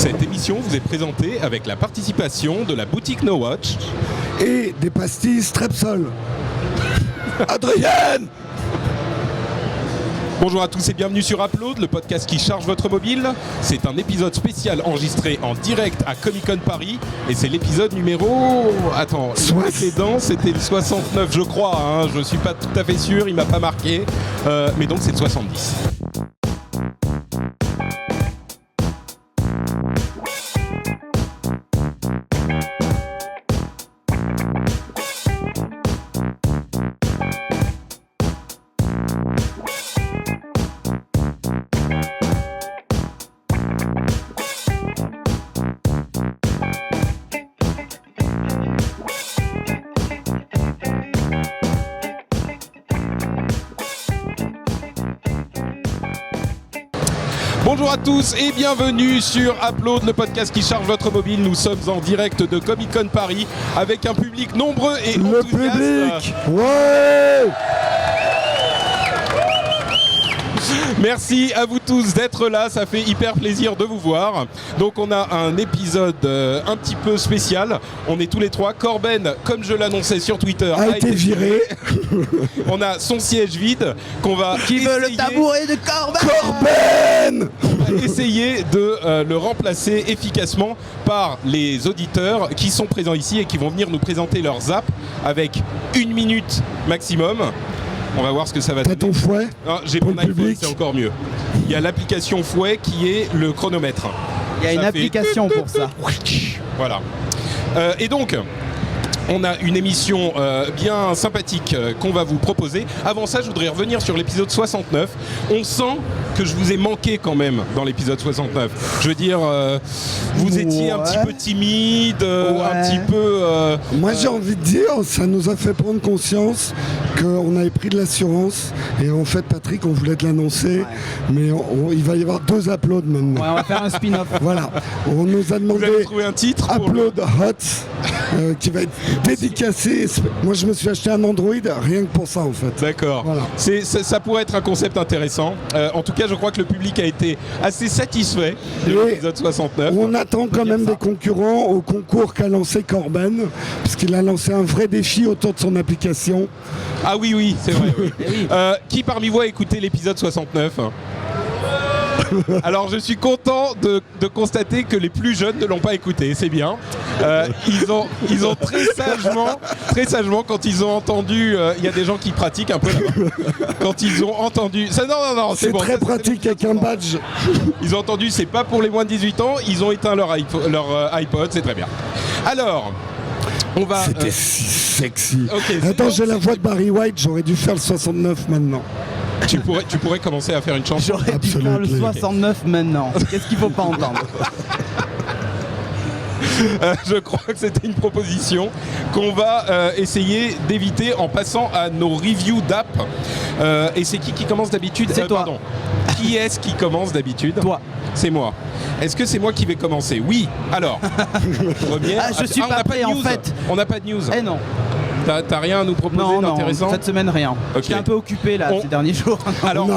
Cette émission vous est présentée avec la participation de la boutique No Watch et des pastilles Strepsol. Adrienne! Bonjour à tous et bienvenue sur Upload, le podcast qui charge votre mobile. C'est un épisode spécial enregistré en direct à Comic Con Paris. Et c'est l'épisode numéro... Attends, c'était le 69 je crois, hein. Je suis pas tout à fait sûr, il m'a pas marqué. Mais donc c'est le 70. Bonjour à tous et bienvenue sur Upload, le podcast qui charge votre mobile. Nous sommes en direct de Comic Con Paris avec un public nombreux et le enthousiaste. Public, ouais. Merci à vous tous d'être là, ça fait hyper plaisir de vous voir. Donc on a un épisode un petit peu spécial. On est tous les trois. Corben, comme je l'annonçais sur Twitter, a été viré. On a son siège vide qu'on va veut le tabouret de Corben. Corben. On va essayer de le remplacer efficacement par les auditeurs qui sont présents ici et qui vont venir nous présenter leurs apps avec 1 minute maximum. On va voir ce que ça va donner. T'as ton fouet? Non, j'ai mon iPhone, c'est encore mieux. Il y a l'application Fouet qui est le chronomètre. Il y a une application pour ça. Voilà. Et donc, on a une émission bien sympathique qu'on va vous proposer. Avant ça, je voudrais revenir sur l'épisode 69. On sent que je vous ai manqué quand même dans l'épisode 69. Je veux dire, vous étiez un petit peu timide, un petit peu... Moi j'ai envie de dire, ça nous a fait prendre conscience qu'on avait pris de l'assurance. Et en fait, Patrick, on voulait te l'annoncer, mais il va y avoir 2 uploads maintenant. Ouais, on va faire un spin-off. Voilà. On nous a demandé... Vous avez trouvé un titre pour Upload Hot, qui va être dédicacé. Moi, je me suis acheté un Android rien que pour ça, en fait. D'accord. Voilà. Ça pourrait être un concept intéressant. En tout cas, je crois que le public a été assez satisfait de l'épisode 69. On attend quand même des concurrents au concours qu'a lancé Corben, puisqu'il a lancé un vrai défi autour de son application. Ah oui, c'est vrai. Oui. Qui parmi vous a écouté l'épisode 69 ? Alors je suis content de constater que les plus jeunes ne l'ont pas écouté, c'est bien. Ils ont très sagement, quand ils ont entendu, il y a des gens qui pratiquent un peu là-bas. Quand ils ont entendu, ça non, c'est bon, très ça, pratique avec un badge. Ils ont entendu, c'est pas pour les moins de 18 ans. Ils ont éteint leur iPod, c'est très bien. Alors. C'était si sexy. Okay, attends, j'ai la voix de Barry White, j'aurais dû faire le 69 maintenant. Tu pourrais commencer à faire une chanson. J'aurais dû faire le 69 maintenant. Qu'est-ce qu'il faut pas entendre? Je crois que c'était une proposition qu'on va essayer d'éviter en passant à nos reviews d'app. Et c'est qui commence d'habitude? C'est toi. Pardon. Qui est-ce qui commence d'habitude? Toi. C'est moi. Est-ce que c'est moi qui vais commencer? Oui. Alors. Première. Je suis pas prêt en fait. On n'a pas de news. Eh non. T'as rien à nous proposer d'intéressant? Non, cette semaine rien. Okay. J'étais un peu occupé là ces derniers jours. Alors,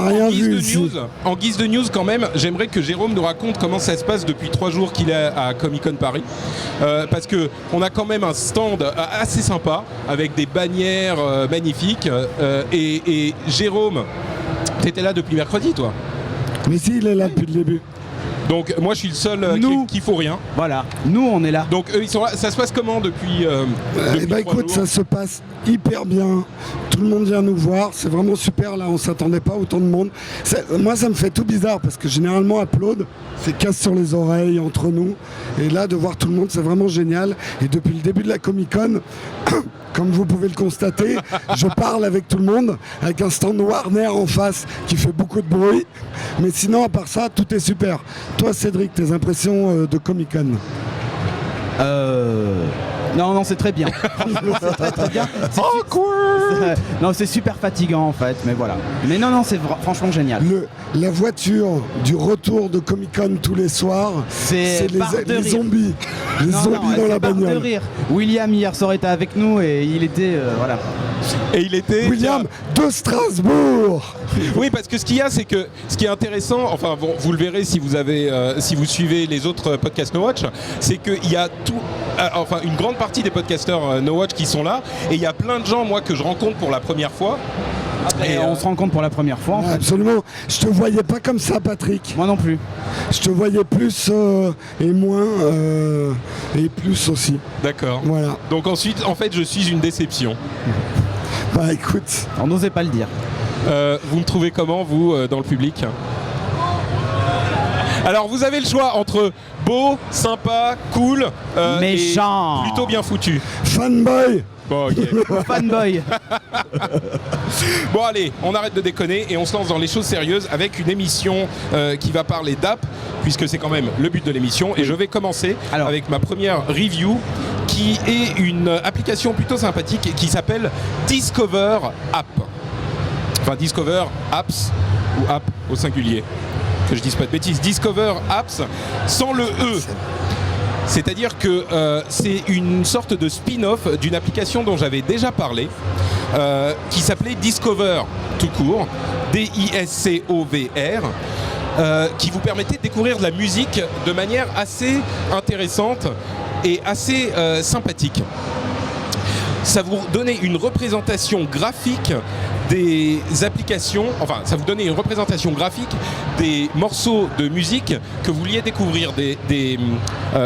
en guise de news quand même, j'aimerais que Jérôme nous raconte comment ça se passe depuis 3 jours qu'il est à Comic Con Paris. Parce que on a quand même un stand assez sympa avec des bannières magnifiques. Et Jérôme, t'étais là depuis mercredi, toi? Mais si, il est là depuis le début. Donc moi je suis le seul qui faut rien. Voilà, nous on est là. Donc eux ils sont là. Ça se passe comment depuis écoute, ça se passe hyper bien. Tout le monde vient nous voir. C'est vraiment super là. On s'attendait pas à autant de monde. Moi ça me fait tout bizarre parce que généralement Upload c'est casse sur les oreilles entre nous. Et là de voir tout le monde c'est vraiment génial. Et depuis le début de la Comic Con, comme vous pouvez le constater, je parle avec tout le monde avec un stand Warner en face qui fait beaucoup de bruit. Mais sinon à part ça tout est super. Toi Cédric, tes impressions de Comic Con? Non, c'est très bien. C'est très bien. Non, c'est super fatigant en fait, mais voilà. Mais non, c'est franchement génial. La voiture du retour de Comic Con tous les soirs, c'est les zombies. Les zombies dans la bagnole. De rire. William hier soir était avec nous et il était voilà. Et il était... William de Strasbourg. Oui, parce que ce qu'il y a, c'est que ce qui est intéressant, enfin bon, vous le verrez si vous suivez les autres podcasts No Watch, c'est qu'il y a une grande partie des podcasteurs No Watch qui sont là, et il y a plein de gens, moi, que je rencontre pour la première fois. Et on se rencontre pour la première fois. En fait. Absolument. Je te voyais pas comme ça, Patrick. Moi non plus. Je te voyais plus et moins et plus aussi. D'accord. Voilà. Donc ensuite, en fait, je suis une déception. Bah écoute. On n'osait pas le dire. Vous me trouvez comment, vous, dans le public ? Alors, vous avez le choix entre beau, sympa, cool, méchant, et plutôt bien foutu. Fanboy. Bon, ok. Fanboy. Bon, allez, on arrête de déconner et on se lance dans les choses sérieuses avec une émission qui va parler d'app, puisque c'est quand même le but de l'émission. Et je vais commencer avec ma première review, qui est une application plutôt sympathique qui s'appelle Discover App. Enfin, Discover Apps, ou App au singulier. Que je dise pas de bêtises. Discover Apps sans le E. C'est-à-dire que c'est une sorte de spin-off d'une application dont j'avais déjà parlé, qui s'appelait Discover tout court, D-I-S-C-O-V-R, qui vous permettait de découvrir de la musique de manière assez intéressante et assez sympathique. Ça vous donnait une représentation graphique des applications, enfin ça vous donnait une représentation graphique des morceaux de musique que vous vouliez découvrir, des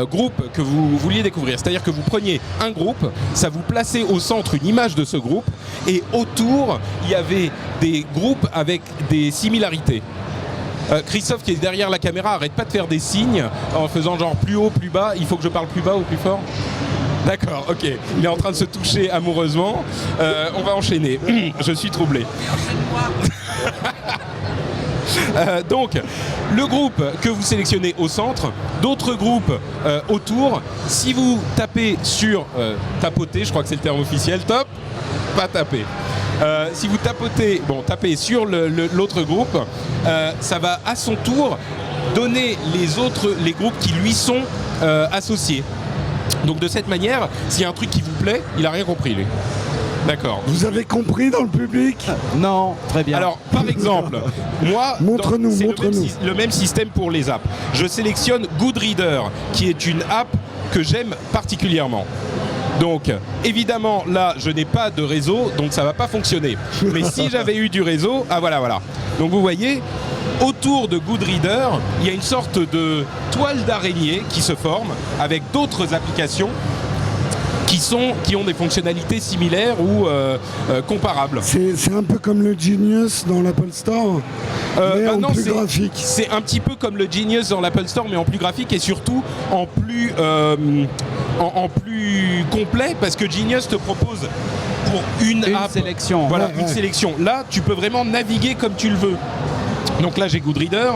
groupes que vous vouliez découvrir. C'est-à-dire que vous preniez un groupe, ça vous plaçait au centre une image de ce groupe et autour il y avait des groupes avec des similarités. Christophe qui est derrière la caméra arrête pas de faire des signes en faisant genre plus haut, plus bas. Il faut que je parle plus bas ou plus fort ? D'accord, ok. Il est en train de se toucher amoureusement. On va enchaîner. Je suis troublé. Donc, le groupe que vous sélectionnez au centre, d'autres groupes autour. Si vous tapez sur tapoter, je crois que c'est le terme officiel, top, pas taper. Si vous tapez sur l'autre groupe, ça va à son tour donner les groupes qui lui sont associés. Donc de cette manière, s'il y a un truc qui vous plaît, il a rien compris lui. D'accord. Vous avez compris dans le public ? Non, très bien. Alors, par exemple, moi, c'est le même système pour les apps. Je sélectionne Goodreader, qui est une app que j'aime particulièrement. Donc, évidemment, là, je n'ai pas de réseau, donc ça ne va pas fonctionner. Mais si j'avais eu du réseau, voilà. Donc, vous voyez, autour de Goodreader, il y a une sorte de toile d'araignée qui se forme avec d'autres applications qui ont des fonctionnalités similaires ou comparables. C'est un peu comme le Genius dans l'Apple Store, mais en plus graphique. C'est un petit peu comme le Genius dans l'Apple Store, mais en plus graphique et surtout en plus complet, parce que Genius te propose pour une app, sélection. Voilà, une sélection. Là, tu peux vraiment naviguer comme tu le veux. Donc là, j'ai Goodreader.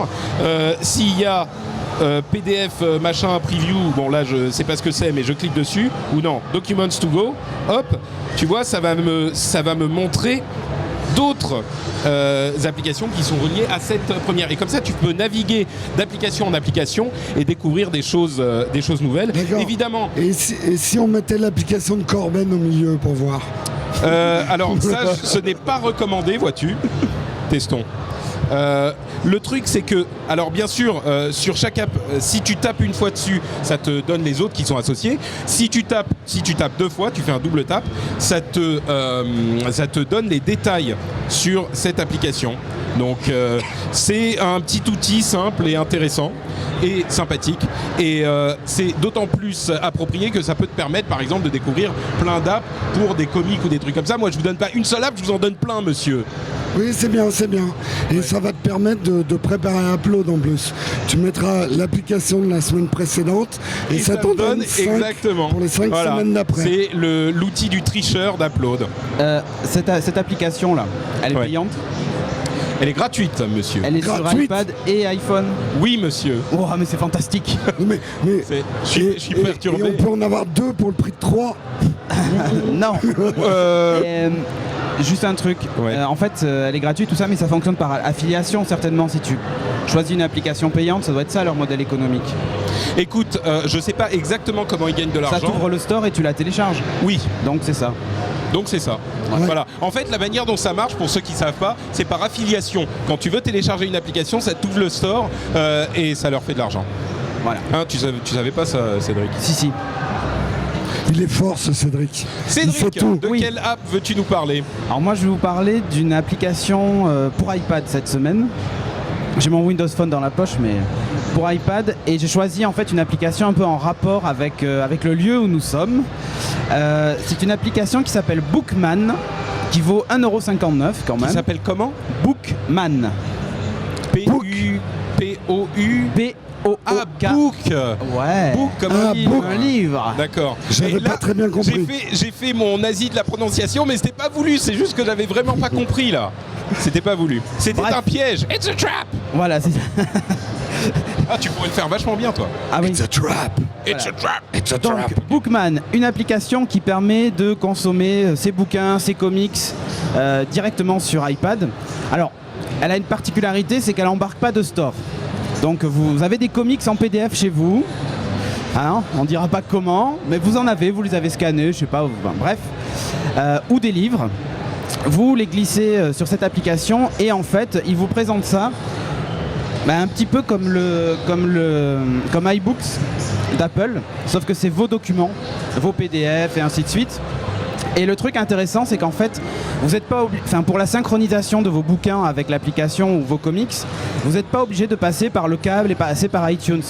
S'il y a PDF machin preview, bon là je sais pas ce que c'est, mais je clique dessus, ou non, Documents to go, hop, tu vois, ça va me montrer d'autres applications qui sont reliées à cette première. Et comme ça, tu peux naviguer d'application en application et découvrir des choses nouvelles. D'accord. Évidemment. Et si on mettait l'application de Corben au milieu pour voir Alors ça, ce n'est pas recommandé, vois-tu. Testons. Le truc c'est que, alors bien sûr, sur chaque app, si tu tapes une fois dessus, ça te donne les autres qui sont associés. Si tu tapes deux fois, tu fais un double tap, ça te donne les détails sur cette application. Donc c'est un petit outil simple et intéressant et sympathique, et c'est d'autant plus approprié que ça peut te permettre par exemple de découvrir plein d'apps pour des comics ou des trucs comme ça. Moi je vous donne pas une seule app, je vous en donne plein, monsieur. Oui, c'est bien. Et ça va te permettre de préparer un upload en plus. Tu mettras l'application de la semaine précédente et ça t'en donne 5 exactement pour les 5 semaines d'après. C'est l'outil du tricheur d'upload. Cette application-là, elle est payante ? Elle est gratuite, monsieur. Elle est sur iPad et iPhone ? Oui, monsieur. Oh, mais c'est fantastique. Mais je suis perturbé. Et on peut en avoir 2 pour le prix de 3. Non. Juste un truc, en fait elle est gratuite tout ça, mais ça fonctionne par affiliation certainement. Si tu choisis une application payante, ça doit être ça leur modèle économique. Écoute, je sais pas exactement comment ils gagnent de l'argent. Ça t'ouvre le store et tu la télécharges. Oui. Donc c'est ça. Donc c'est ça. Ouais. Voilà. En fait, la manière dont ça marche, pour ceux qui savent pas, c'est par affiliation. Quand tu veux télécharger une application, ça t'ouvre le store et ça leur fait de l'argent. Voilà. Hein, tu savais pas ça, Cédric? Si. Il est fort ce Cédric. Il fait Cédric, tout. de quelle app veux-tu nous parler? Alors moi je vais vous parler d'une application pour iPad cette semaine. J'ai mon Windows Phone dans la poche, mais pour iPad, et j'ai choisi en fait une application un peu en rapport avec le lieu où nous sommes. C'est une application qui s'appelle Bookman, qui vaut 1,59€ quand même. Ça s'appelle comment? Bookman. P-U-P-O-U. Ah, B-O-O-K. Book. Ouais. Book comme Ah, un livre. Book. Un livre. D'accord. J'avais Et là, pas très bien compris. J'ai fait mon Asie de la prononciation, mais c'était pas voulu. C'est juste que j'avais vraiment pas compris là. C'était pas voulu. C'était Bref. un piège. It's a trap. Voilà, c'est ça. Ah, tu pourrais le faire vachement bien, toi. Ah oui. It's a trap. It's a trap. It's a Donc, trap. Bookman, une application qui permet de consommer ses bouquins, ses comics directement sur iPad. Alors, elle a une particularité, c'est qu'elle n'embarque pas de store. Donc, vous avez des comics en PDF chez vous. Hein, on ne dira pas comment, mais vous en avez, vous les avez scannés, je sais pas, bref. Ou des livres. Vous les glissez sur cette application et en fait, il vous présente ça un petit peu comme iBooks d'Apple, sauf que c'est vos documents, vos PDF et ainsi de suite. Et le truc intéressant, c'est qu'en fait, vous n'êtes pas obligé, pour la synchronisation de vos bouquins avec l'application ou vos comics, vous n'êtes pas obligé de passer par le câble et passer par iTunes.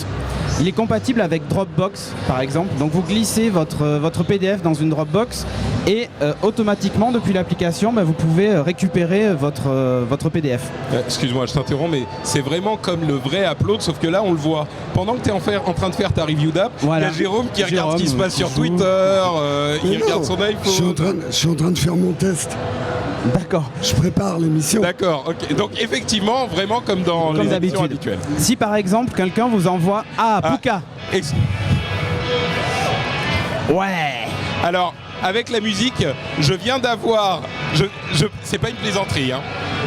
Il est compatible avec Dropbox, par exemple. Donc vous glissez votre PDF dans une Dropbox et automatiquement, depuis l'application, vous pouvez récupérer votre PDF. Excuse-moi, je t'interromps, mais c'est vraiment comme le vrai Upload, sauf que là, on le voit. Pendant que tu es en train de faire ta review d'app, il y Voilà. a Jérôme qui regarde ce qui se passe sur joue. Twitter, il Mais regarde non, son je suis iPhone. en train de faire mon test. D'accord. Je prépare l'émission. D'accord, ok. Donc effectivement, vraiment comme dans Comme les émissions d'habitude. habituelles. Si par exemple, quelqu'un vous envoie... Ah, Puka. Ex- Ouais. Alors, avec la musique, je viens d'avoir... c'est pas une plaisanterie, hein.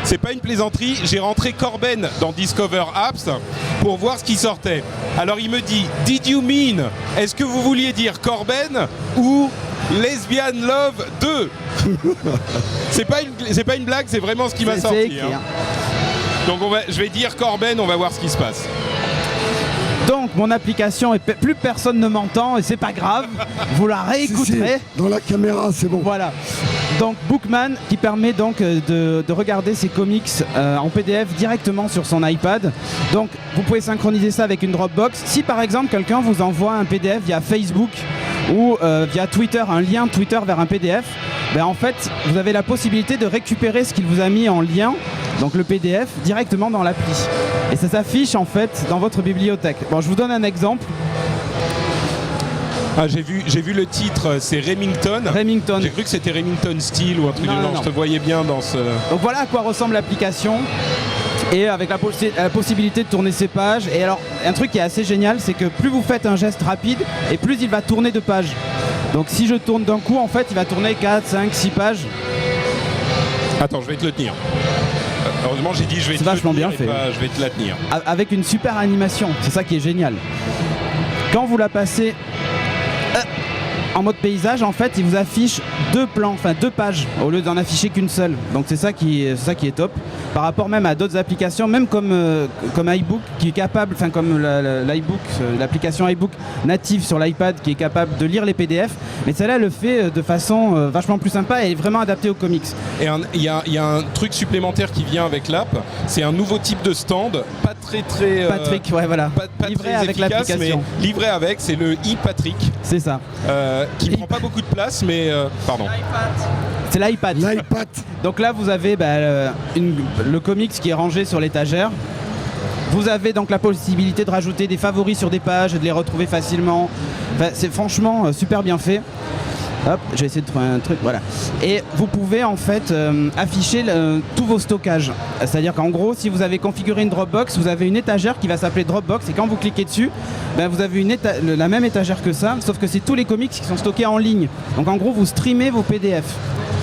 C'est pas une plaisanterie, j'ai rentré Corben dans Discover Apps pour voir ce qui sortait. Alors il me dit, Did you mean? Est-ce que vous vouliez dire Corben ou Lesbian Love 2? C'est pas une blague, c'est vraiment ce qui m'a C'est sorti. écrit, Hein. Donc je vais dire Corben, on va voir ce qui se passe. Donc mon application, plus personne ne m'entend et c'est pas grave, vous la Si, si, réécouterez. dans la caméra, c'est bon. Voilà. Donc Bookman qui permet donc de regarder ses comics en PDF directement sur son iPad. Donc vous pouvez synchroniser ça avec une Dropbox. Si par exemple quelqu'un vous envoie un PDF via Facebook ou via Twitter, un lien Twitter vers un PDF, en fait vous avez la possibilité de récupérer ce qu'il vous a mis en lien, donc le PDF, directement dans l'appli. Et ça s'affiche en fait dans votre bibliothèque. Bon, je vous donne un exemple. Ah, j'ai vu le titre, c'est Remington. Remington. J'ai cru que c'était Remington Steel ou un truc Non, du non, genre. non. Je te voyais bien dans ce... Donc voilà à quoi ressemble l'application. Et avec la possibilité de tourner ses pages. Et alors, un truc qui est assez génial, c'est que plus vous faites un geste rapide, et plus il va tourner de pages. Donc si je tourne d'un coup, en fait, il va tourner 4, 5, 6 pages. Attends, je vais te le tenir. Heureusement, j'ai dit je vais C'est te le vachement tenir bien et fait. pas je vais te la tenir. Avec une super animation. C'est ça qui est génial. Quand vous la passez en mode paysage, en fait, il vous affiche deux plans, enfin deux pages, au lieu d'en afficher qu'une seule. Donc c'est ça qui est top. Par rapport même à d'autres applications, même comme iBook, qui est capable, enfin comme l'iBook, l'application iBook native sur l'iPad, qui est capable de lire les PDF. Mais celle-là le fait de façon vachement plus sympa et vraiment adaptée aux comics. Et il y a un truc supplémentaire qui vient avec l'app, c'est un nouveau type de stand, pas très Patrick, ouais voilà. pas Livré très avec efficace, l'application. mais livré avec, c'est le e-Patrick, C'est ça. qui prend pas beaucoup de place, mais pardon. C'est l'iPad. L'iPad. Donc là, vous avez le comics qui est rangé sur l'étagère. Vous avez donc la possibilité de rajouter des favoris sur des pages et de les retrouver facilement. Enfin, c'est franchement super bien fait. Hop, j'ai essayé de trouver un truc, voilà. Et vous pouvez en fait afficher tous vos stockages. C'est-à-dire qu'en gros, si vous avez configuré une Dropbox, vous avez une étagère qui va s'appeler Dropbox et quand vous cliquez dessus, vous avez la même étagère que ça, sauf que c'est tous les comics qui sont stockés en ligne. Donc en gros, vous streamez vos PDF.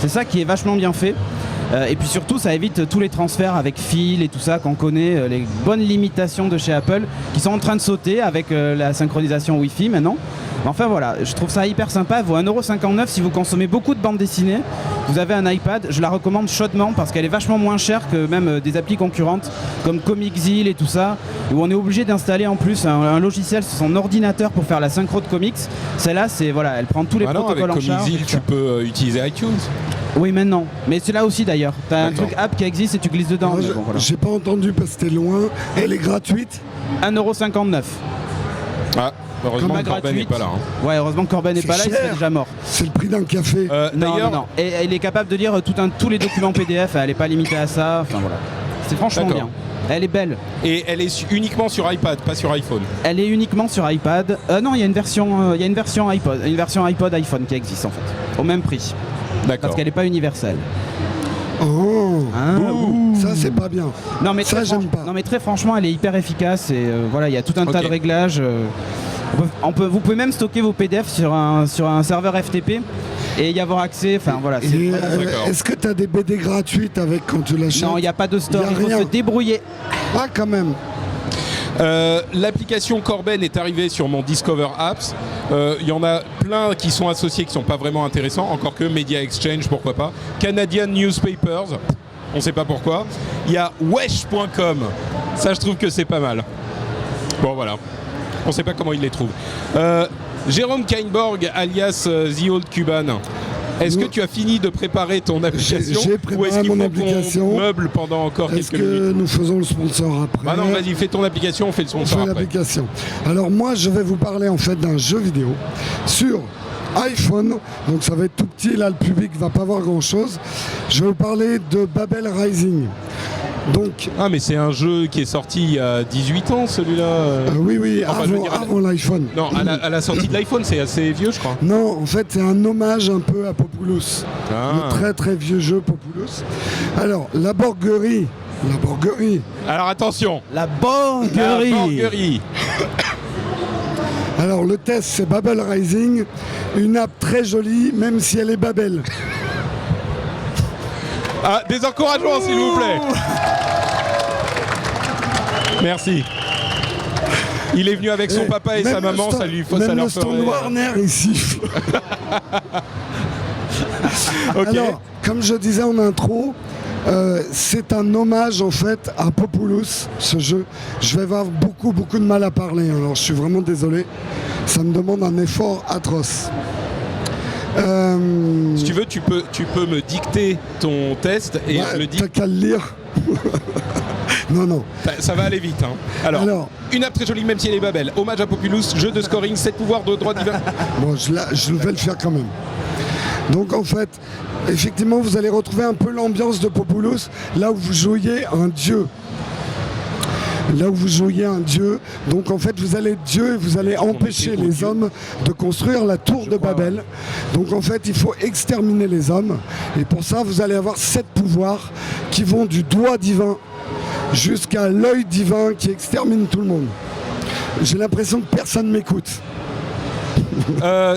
C'est ça qui est vachement bien fait. Et puis surtout, ça évite tous les transferts avec fil et tout ça qu'on connaît, les bonnes limitations de chez Apple qui sont en train de sauter avec la synchronisation Wi-Fi maintenant. Enfin voilà, je trouve ça hyper sympa. Elle vaut 1,59 € si vous consommez beaucoup de bande dessinée. Vous avez un iPad, je la recommande chaudement parce qu'elle est vachement moins chère que même des applis concurrentes comme Comixil et tout ça, où on est obligé d'installer en plus un logiciel sur son ordinateur pour faire la synchro de comics. Celle-là, c'est voilà, elle prend tous les protocoles en charge. Avec Comixil, tu peux utiliser iTunes. Oui, maintenant. Mais c'est là aussi d'ailleurs. Tu as un D'accord. truc app qui existe et tu glisses dedans. Alors, bon, voilà. j'ai pas entendu parce que c'était loin. Elle est gratuite. 1,59 €. Ah, heureusement Comme que Corben n'est gratuite. pas là. Hein. Ouais, heureusement que Corben n'est C'est pas là, il cher. serait déjà mort. C'est le prix d'un café. Non, D'ailleurs, non. Et il est capable de lire tous les documents PDF, elle n'est pas limitée à ça. Enfin voilà. C'est franchement D'accord. bien. Elle est belle. et elle est uniquement sur iPad, pas sur iPhone. Elle est uniquement sur iPad. Non, il y a une version iPod, une version iPod iPhone qui existe en fait, au même prix, D'accord. parce qu'elle n'est pas universelle. Oh, Hein, ça c'est pas bien. Non mais, Ça, j'aime pas. non mais très franchement, elle est hyper efficace et voilà, il y a tout un tas Ok. de réglages. Vous pouvez même stocker vos PDF sur un serveur FTP et y avoir accès. Enfin voilà. c'est Et, vraiment- D'accord. est-ce que tu as des BD gratuites avec quand tu l'achètes? Non, il n'y a pas de store. Y a Il faut rien. se débrouiller. Ah, quand même. L'application Corben est arrivée sur mon Discover Apps. Il y en a plein qui sont associés, qui sont pas vraiment intéressants. Encore que Media Exchange, pourquoi pas. Canadian Newspapers, on sait pas pourquoi. Il y a wesh.com. Ça, je trouve que c'est pas mal. Bon, voilà. On sait pas comment ils les trouvent. Jérôme Kainborg, alias The Old Cuban. Est-ce que tu as fini de préparer ton application j'ai ou préparé est-ce qu'il mon faut qu'on application. meuble pendant encore Est-ce quelques que minutes? nous faisons le sponsor après? Ah non, vas-y, fais ton application, on fait le On sponsor fait après. l'application. Alors moi, je vais vous parler en fait d'un jeu vidéo sur iPhone. Donc ça va être tout petit, là le public va pas voir grand-chose. Je vais vous parler de Babel Rising. Donc Ah, mais c'est un jeu qui est sorti il y a 18 ans, celui-là. oui, Enfin, je veux avant, dire, avant l'iPhone. Non, à la sortie de l'iPhone, c'est assez vieux, je crois. Non, en fait, c'est un hommage un peu à Populous. Ah. Le très très vieux jeu Populous. Alors, la Borguerie. Alors attention, La la borguerie. Borguerie. Alors, le test, c'est Babel Rising. Une app très jolie, même si elle est Babel. Ah, des encouragements, s'il vous plaît. Merci. Il est venu avec son papa et Même sa le maman, stand- ça même leur le stand ferait... Warner, il siffle. Ok. Alors, comme je disais en intro, c'est un hommage en fait à Populous, ce jeu. Je vais avoir beaucoup de mal à parler, alors je suis vraiment désolé. Ça me demande un effort atroce. Si tu veux, tu peux me dicter ton test et je le dis. T'as qu'à le lire. Non. Ça va aller vite. Hein. Alors, une app très jolie, même si elle est Babel. Hommage à Populous, jeu de scoring, 7 pouvoirs de droit divin. Bon, je vais le faire quand même. Donc en fait, effectivement, vous allez retrouver un peu l'ambiance de Populous, là où vous jouiez un dieu. Donc en fait, vous allez être Dieu et vous allez empêcher était au les Dieu. hommes de construire la tour de crois, Babel. Donc en fait, il faut exterminer les hommes. Et pour ça, vous allez avoir 7 pouvoirs qui vont du doigt divin jusqu'à l'œil divin qui extermine tout le monde. J'ai l'impression que personne m'écoute.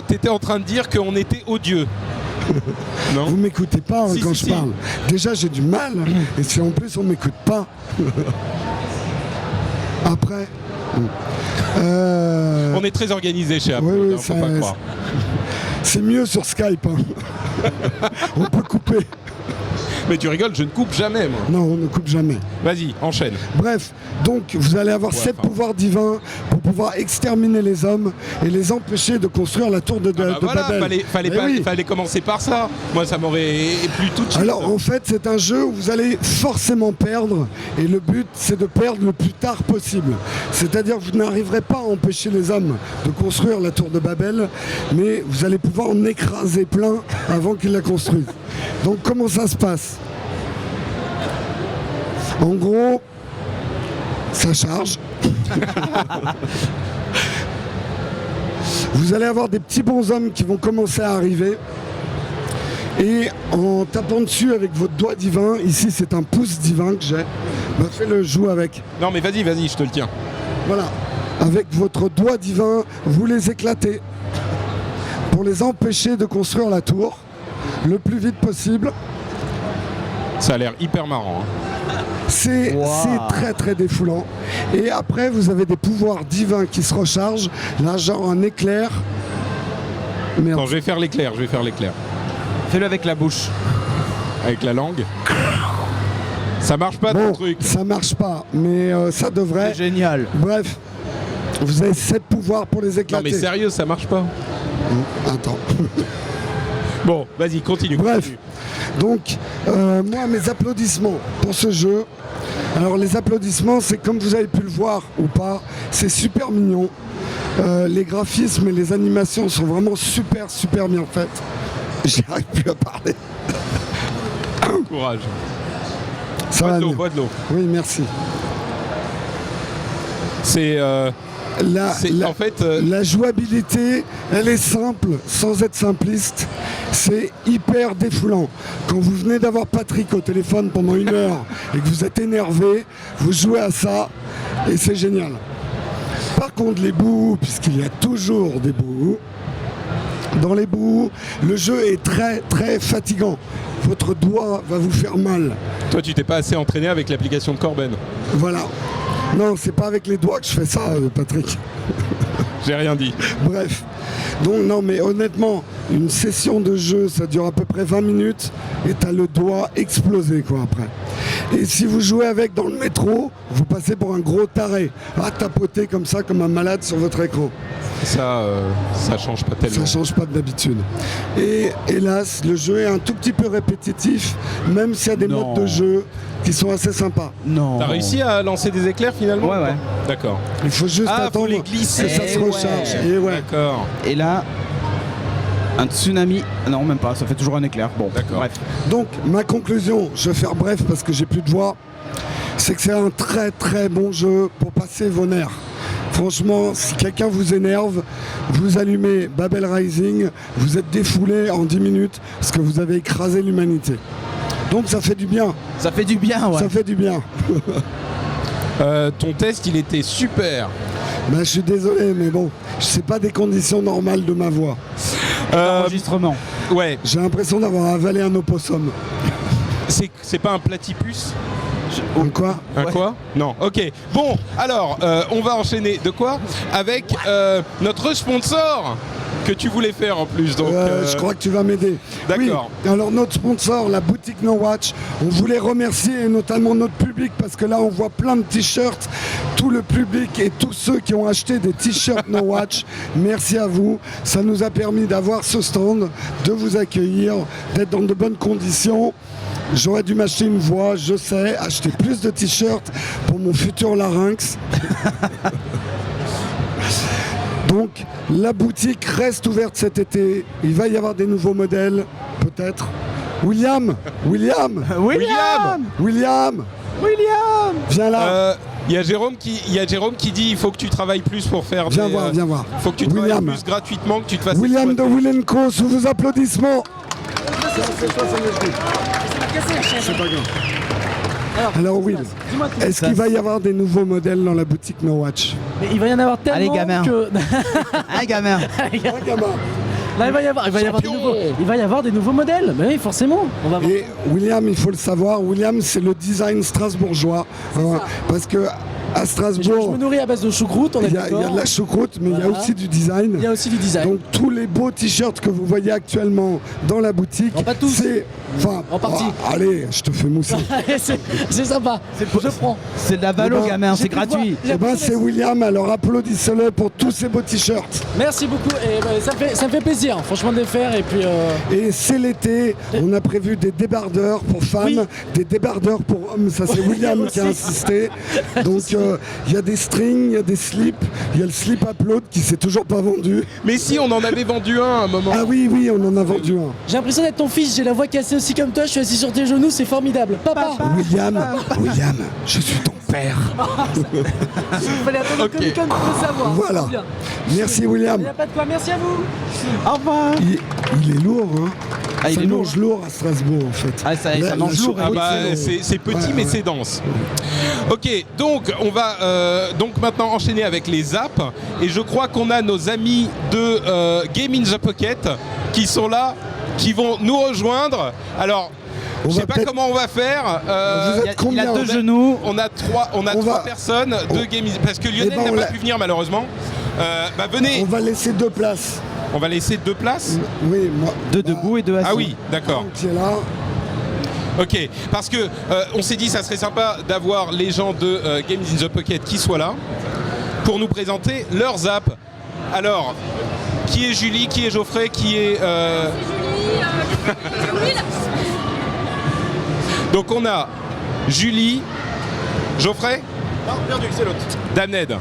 T'étais en train de dire qu'on était odieux. Non. Vous m'écoutez pas hein, Si, quand si, je si. parle. Déjà, j'ai du mal. Et si en plus, on m'écoute pas. Après. On est très organisé chez Apple, oui, hein, faut ça- pas croire. C'est mieux sur Skype. Hein. On peut couper. Mais tu rigoles, je ne coupe jamais, moi. Non, on ne coupe jamais. Vas-y, enchaîne. Bref, donc vous allez avoir Ouais, 7 enfin. pouvoirs divins pour pouvoir exterminer les hommes et les empêcher de construire la tour de Bah voilà, Babel. fallait Mais oui. commencer par ça. Moi, ça m'aurait plu tout de suite. Alors en fait c'est un jeu où vous allez forcément perdre et le but c'est de perdre le plus tard possible. C'est-à-dire que vous n'arriverez pas à empêcher les hommes de construire la tour de Babel, mais vous allez pouvoir en écraser plein avant qu'ils la construisent. Donc comment ça se passe? En gros, ça charge. Vous allez avoir des petits bonshommes qui vont commencer à arriver. Et en tapant dessus avec votre doigt divin, ici c'est un pouce divin que j'ai, bah, fais-le jouer avec. Non, mais vas-y, je te le tiens. Voilà. Avec votre doigt divin, vous les éclatez pour les empêcher de construire la tour le plus vite possible. Ça a l'air hyper marrant. Hein. C'est très très défoulant. Et après, vous avez des pouvoirs divins qui se rechargent. Là, genre un éclair. Merde. Attends, je vais faire l'éclair. Fais-le avec la bouche. Avec la langue. Ça marche pas ton truc. Ça marche pas, mais ça devrait. C'est génial. Bref, vous avez 7 pouvoirs pour les Non éclater. mais sérieux, ça marche pas. Attends. Bon, vas-y, continue. Bref, donc, moi, mes applaudissements pour ce jeu. Alors, les applaudissements, c'est comme vous avez pu le voir ou pas, c'est super mignon. Les graphismes et les animations sont vraiment super bien faites. J'arrive plus à parler. Courage. Ça va mieux. Bois de l'eau. Oui, merci. C'est en fait la jouabilité, elle est simple, sans être simpliste. C'est hyper défoulant. Quand vous venez d'avoir Patrick au téléphone pendant 1 heure et que vous êtes énervé, vous jouez à ça et c'est génial. Par contre, les bouts, puisqu'il y a toujours des bouts, dans les bouts, le jeu est très fatigant. Votre doigt va vous faire mal. Toi, tu t'es pas assez entraîné avec l'application de Corben. Voilà. Non, c'est pas avec les doigts que je fais ça, Patrick. J'ai rien dit. Bref. Donc non, mais honnêtement, une session de jeu, ça dure à peu près 20 minutes et t'as le doigt explosé quoi après. Et si vous jouez avec dans le métro, vous passez pour un gros taré, à tapoter comme ça, comme un malade sur votre écran. Ça change pas tellement. Ça change pas d'habitude. Et hélas, le jeu est un tout petit peu répétitif, même s'il y a des modes de jeu qui sont assez sympas. Non. T'as réussi à lancer des éclairs finalement? Ouais. D'accord. Il faut juste faut attendre les glisser. que ça se recharge. Et ouais. D'accord. Et là, un tsunami. Non, même pas, ça fait toujours un éclair. Bon, D'accord. bref. Donc, ma conclusion, je vais faire bref parce que j'ai plus de voix, c'est que c'est un très bon jeu pour passer vos nerfs. Franchement, si quelqu'un vous énerve, vous allumez Babel Rising, vous êtes défoulé en 10 minutes parce que vous avez écrasé l'humanité. Donc ça fait du bien. Ça fait du bien, ouais. Ça fait du bien. Ton test, il était super. Ben, je suis désolé, mais bon, c'est pas des conditions normales de ma voix. Enregistrement. Ouais. J'ai l'impression d'avoir avalé un opossum. C'est pas un platypus? Quoi? Un quoi? Non, ok. Bon, alors, on va enchaîner de quoi? Avec notre sponsor que tu voulais faire en plus. Donc, Je crois que tu vas m'aider. D'accord. Oui, alors notre sponsor, la boutique No Watch, on voulait remercier et notamment notre public parce que là on voit plein de t-shirts. Tout le public et tous ceux qui ont acheté des t-shirts No Watch, merci à vous. Ça nous a permis d'avoir ce stand, de vous accueillir, d'être dans de bonnes conditions. J'aurais dû m'acheter une voix, je sais, acheter plus de t-shirts pour mon futur larynx. Donc, la boutique reste ouverte cet été. Il va y avoir des nouveaux modèles, peut-être. William, viens là. Il y a Jérôme qui dit il faut que tu travailles plus pour faire Viens voir. Il faut que tu travailles plus gratuitement, que tu te fasses William de Will & Co, sous vos applaudissements. C'est pas grave. Alors Will, est-ce qu'il va y avoir des nouveaux modèles dans la boutique No Watch? Mais il va y en avoir tellement. Allez, gamin. Que... Un gamin. Là, il va y avoir des nouveaux modèles. Mais oui, forcément. On va voir. Et William, il faut le savoir, William, c'est le design strasbourgeois. Parce que à Strasbourg, je me nourris à base de choucroute, on est d'accord. Il y a de la choucroute, mais il y a aussi du design. Il y a aussi du design. Donc tous les beaux t-shirts que vous voyez actuellement dans la boutique, non, pas tous. C'est... Enfin, en partie. Allez, je te fais mousser. c'est sympa, je prends. C'est de la valo, gamin, c'est gratuit. C'est William, alors applaudissez-le pour tous ces beaux t-shirts. Merci beaucoup, et ça me fait plaisir, franchement, de les faire. Et puis. Et c'est l'été, on a prévu des débardeurs pour femmes, des débardeurs pour hommes, ça c'est William qui a insisté. Donc il y a des strings, il y a des slips, il y a le slip Upload qui s'est toujours pas vendu. Mais si, on en avait vendu un à un moment. Ah oui, on en a vendu un. J'ai l'impression d'être ton fils, j'ai la voix cassée aussi comme toi, je suis assis sur tes genoux, c'est formidable. Papa. William, je suis ton père. Il fallait attendre le Comic-Con pour le savoir. Voilà. Merci William. Il n'y a pas de quoi, merci à vous. Au revoir. Il est lourd, hein. Il ça est mange lourd à Strasbourg en fait. Ah, ça mange lourd. C'est petit mais c'est dense. Ok, donc on va donc maintenant enchaîner avec les apps et je crois qu'on a nos amis de Game in the Pocket qui sont là, qui vont nous rejoindre. Alors Je sais pas comment on va faire. Vous êtes Il a combien? deux genoux. On a trois personnes, deux Game parce que Lionel ben, n'a pas pu venir malheureusement. Venez. On va laisser 2 places. On va laisser 2 places. Oui, moi. 2 debout et 2 assis. Ah oui, d'accord. Qui est là. Ok, parce que on s'est dit ça serait sympa d'avoir les gens de Games in the Pocket qui soient là pour nous présenter leurs apps. Alors, qui est Julie, qui est Geoffrey, qui est... Donc on a Julie, Geoffrey. Non, perdu, c'est l'autre. Damned.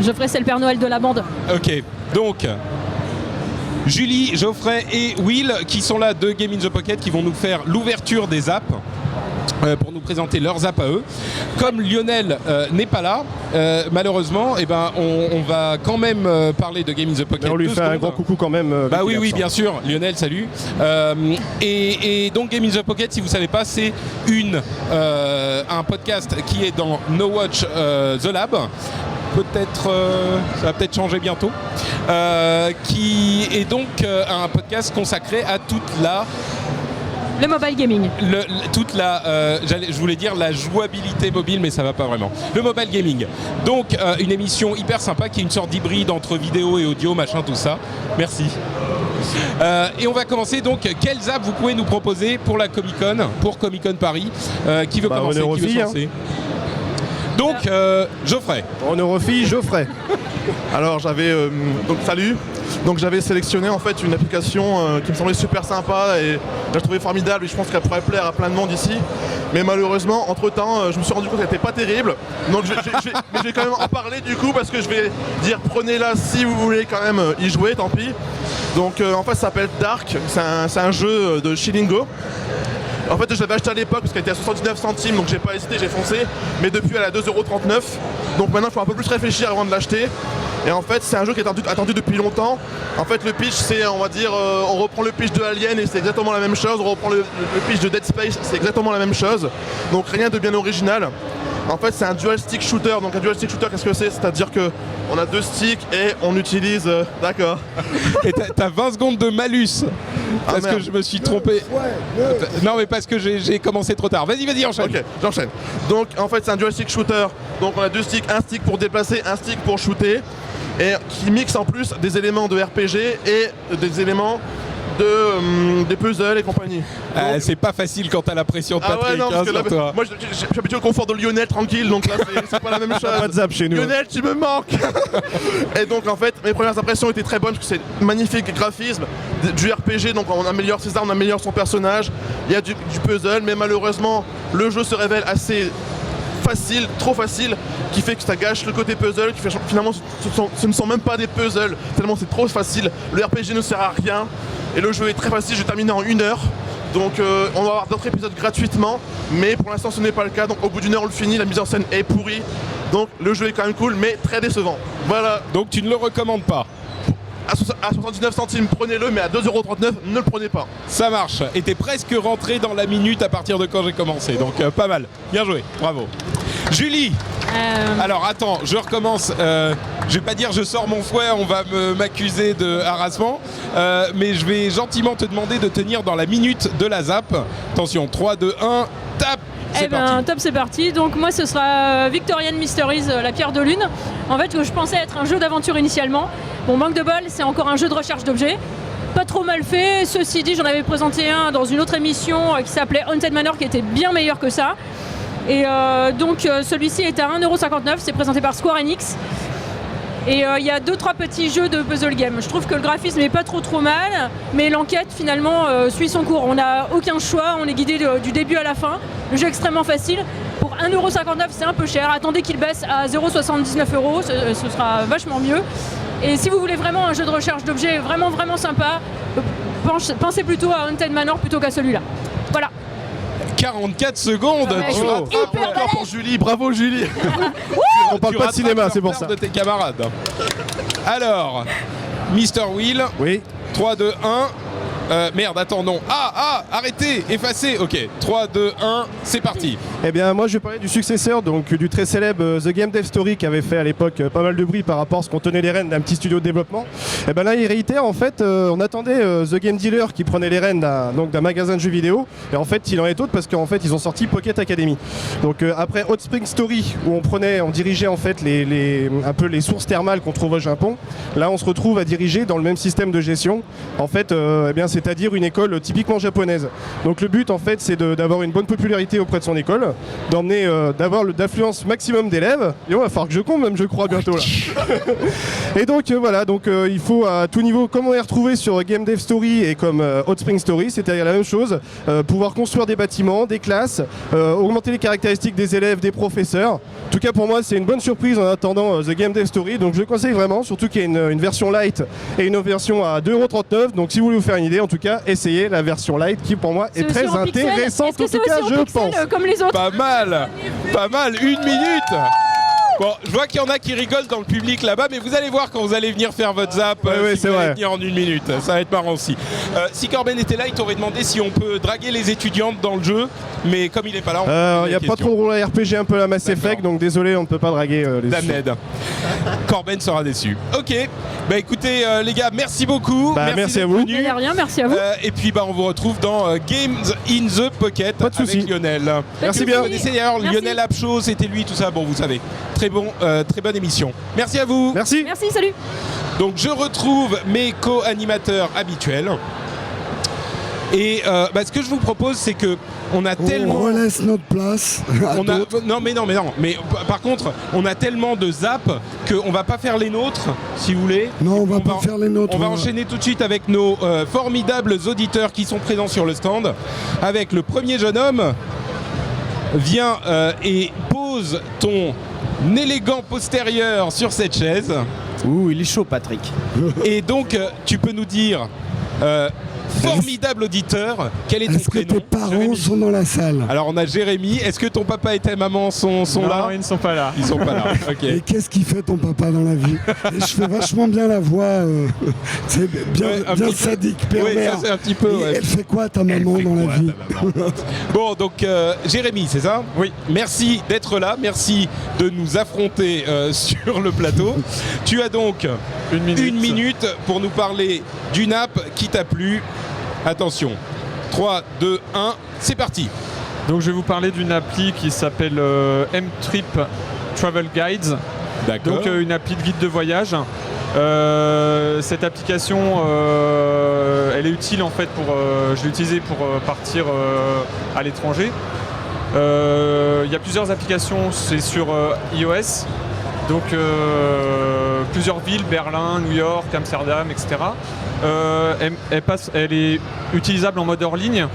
Geoffrey, c'est le Père Noël de la bande. Ok, donc Julie, Geoffrey et Will qui sont là de Game in the Pocket qui vont nous faire l'ouverture des apps pour nous présenter leurs apps à eux. Comme Lionel n'est pas là, malheureusement, on va quand même parler de Game in the Pocket. Mais on lui fait un grand coucou quand même. Bah oui, bien sûr, Lionel, salut. Et donc Game in the Pocket, si vous ne savez pas, c'est un podcast qui est dans No Watch The Lab. Peut-être, ça va peut-être changer bientôt, qui est donc un podcast consacré à toute la... Le mobile gaming. Je voulais dire la jouabilité mobile, mais ça va pas vraiment. Le mobile gaming. Donc, une émission hyper sympa qui est une sorte d'hybride entre vidéo et audio, machin, tout ça. Merci. Et on va commencer donc. Quelles apps vous pouvez nous proposer pour la Comic-Con, pour Comic-Con Paris? Qui veut commencer? Qui veut se lancer? Donc, Geoffrey. Honneur aux filles, Geoffrey. Alors j'avais salut. Donc j'avais sélectionné en fait une application qui me semblait super sympa et je la trouvais formidable et je pense qu'elle pourrait plaire à plein de monde ici. Mais malheureusement, entre temps, je me suis rendu compte qu'elle n'était pas terrible. Donc je vais quand même en parler du coup parce que je vais dire prenez-la si vous voulez quand même y jouer, tant pis. Donc en fait ça s'appelle Dark, c'est un jeu de Shilingo. En fait, je l'avais acheté à l'époque parce qu'elle était à 79 centimes, donc j'ai pas hésité, j'ai foncé. Mais depuis, elle est à 2,39 €. Donc maintenant, il faut un peu plus réfléchir avant de l'acheter. Et en fait, c'est un jeu qui est attendu depuis longtemps. En fait, le pitch, c'est, on va dire, on reprend le pitch de Alien et c'est exactement la même chose. On reprend le pitch de Dead Space, c'est exactement la même chose. Donc rien de bien original. En fait, c'est un dual stick shooter. Donc un dual stick shooter, qu'est-ce que c'est? C'est-à-dire que on a 2 sticks et on utilise... D'accord. Et t'as 20 secondes de malus. Parce que je me suis trompé. Non, mais parce que j'ai commencé trop tard. Vas-y, enchaîne. Ok, j'enchaîne. Donc en fait, c'est un dual stick shooter. Donc on a 2 sticks, un stick pour déplacer, un stick pour shooter. Et qui mixe en plus des éléments de RPG et des éléments des puzzles et compagnie. C'est pas facile quand t'as la pression de Patrick, non, parce que là, toi. moi je suis habitué au confort de Lionel tranquille, donc là c'est pas la même chose. Pas de zap chez nous. Lionel, tu me manques. Et donc en fait, mes premières impressions étaient très bonnes parce que c'est magnifique graphisme, du RPG, donc on améliore ses armes, on améliore son personnage. Il y a du puzzle, mais malheureusement le jeu se révèle assez facile, trop facile, qui fait que ça gâche le côté puzzle, qui fait finalement ce ne sont même pas des puzzles, tellement c'est trop facile. Le RPG ne sert à rien et le jeu est très facile, je vais terminer en 1 heure. Donc on va avoir d'autres épisodes gratuitement, mais pour l'instant ce n'est pas le cas, donc au bout d'1 heure on le finit, la mise en scène est pourrie, donc le jeu est quand même cool mais très décevant. Voilà. Donc tu ne le recommandes pas? À 79 centimes, prenez-le, mais à 2,39 €, ne le prenez pas. Ça marche. Et t'es presque rentré dans la minute à partir de quand j'ai commencé. Donc pas mal. Bien joué. Bravo. Julie. Alors attends, je recommence. Je vais pas dire je sors mon fouet, on va m'accuser de harassement. Mais je vais gentiment te demander de tenir dans la minute de la zap. Attention, 3, 2, 1, tape. Top, c'est parti. Donc moi ce sera Victorian Mysteries, la pierre de lune. En fait, je pensais être un jeu d'aventure initialement. Bon, manque de bol, c'est encore un jeu de recherche d'objets. Pas trop mal fait. Ceci dit, j'en avais présenté un dans une autre émission qui s'appelait Haunted Manor, qui était bien meilleur que ça. Et donc celui-ci est à 1,59 €. C'est présenté par Square Enix. Et il y a 2-3 petits jeux de puzzle game. Je trouve que le graphisme n'est pas trop mal, mais l'enquête finalement suit son cours. On n'a aucun choix, on est guidé du début à la fin. Le jeu est extrêmement facile. Pour 1,59 €, c'est un peu cher. Attendez qu'il baisse à 0,79 €, ce sera vachement mieux. Et si vous voulez vraiment un jeu de recherche d'objets vraiment sympa, pensez plutôt à Haunted Manor plutôt qu'à celui-là. Voilà. 44 secondes. Ouais, Tu rattrapes hyper encore pour Julie. Bravo Julie. On parle pas de cinéma, c'est pour ça. De tes camarades. Alors, Mr. Will. Oui. 3, 2, 1. Merde, attends, non. Arrêtez, effacez. Ok, 3, 2, 1, c'est parti. Eh bien, moi, je vais parler du successeur, donc du très célèbre The Game Dev Story, qui avait fait à l'époque pas mal de bruit par rapport à ce qu'on tenait les rênes d'un petit studio de développement. Et ben là, il réitère, en fait, on attendait The Game Dealer qui prenait les rênes d'un magasin de jeux vidéo, et en fait, il en est autre parce qu'en fait, ils ont sorti Pocket Academy. Donc après Hot Spring Story, où on dirigeait en fait un peu les sources thermales qu'on trouve au Japon, là, on se retrouve à diriger dans le même système de gestion. En fait, eh bien, c'est-à-dire une école typiquement japonaise. Donc le but en fait c'est d'avoir une bonne popularité auprès de son école, d'avoir l'affluence maximum d'élèves, et on va falloir que je compte même je crois bientôt là. Et donc voilà, il faut à tout niveau, comme on est retrouvé sur Game Dev Story et comme Hot Spring Story, c'est-à-dire la même chose, pouvoir construire des bâtiments, des classes, augmenter les caractéristiques des élèves, des professeurs. En tout cas pour moi c'est une bonne surprise en attendant The Game Dev Story, donc je le conseille vraiment, surtout qu'il y a une version light et une version à 2,39 €, donc si vous voulez vous faire une idée, en tout cas essayez la version light qui pour moi est très intéressante, en tout cas je pense. Comme les autres. Pas mal, 1 minute. Bon, je vois qu'il y en a qui rigolent dans le public là-bas, mais vous allez voir quand vous allez venir faire votre zap, si vous allez venir en 1 minute, ça va être marrant aussi. Si Corben était là, il t'aurait demandé si on peut draguer les étudiantes dans le jeu, mais comme il n'est pas là, il n'y a pas trop de rôle à RPG un peu à Mass Effect, donc désolé, on ne peut pas draguer les Damned. Corben sera déçu. Ok, bah écoutez les gars, merci beaucoup. Merci à vous. Il n'y a rien, merci à vous. Et puis on vous retrouve dans Games in the Pocket avec Lionel. Merci bien. Vous connaissez d'ailleurs Lionel Apcho, c'était lui, tout ça, bon vous savez. Très bonne émission. Merci à vous. Merci. Merci, salut. Donc je retrouve mes co-animateurs habituels. Et ce que je vous propose, c'est que on a tellement. On relaisse notre place. Non. Mais par contre, on a tellement de zap qu'on va pas faire les nôtres, si vous voulez. Non, on va pas faire les nôtres. On va enchaîner tout de suite avec nos formidables auditeurs qui sont présents sur le stand. Avec le premier jeune homme. Viens et pose ton élégant postérieur sur cette chaise. Ouh, il est chaud, Patrick. Et donc, tu peux nous dire, formidable auditeur, quel est ton Est-ce que prénom? tes parents Jérémy. sont dans la salle? Alors, on a Jérémy. Est-ce que ton papa et ta maman sont là? Non, ils ne sont pas là. Ils sont pas là. Ok. Et qu'est-ce qu'il fait ton papa dans la vie? Et je fais vachement bien la voix, c'est bien sadique, pervers. Oui, ça c'est un petit peu. Et elle fait quoi ta maman dans la vie? Bon, donc Jérémy, c'est ça? Oui. Merci d'être là. Merci de nous affronter sur le plateau. Tu as donc 1 minute. 1 minute pour nous parler d'une app qui t'a plu. Attention, 3, 2, 1, c'est parti. Donc je vais vous parler d'une appli qui s'appelle M-Trip Travel Guides. D'accord. Donc une appli de guide de voyage. Cette application, elle est utile en fait je l'ai utilisée pour partir à l'étranger. Il y a plusieurs applications, c'est sur iOS. Donc plusieurs villes, Berlin, New York, Amsterdam, etc. Elle est utilisable en mode hors ligne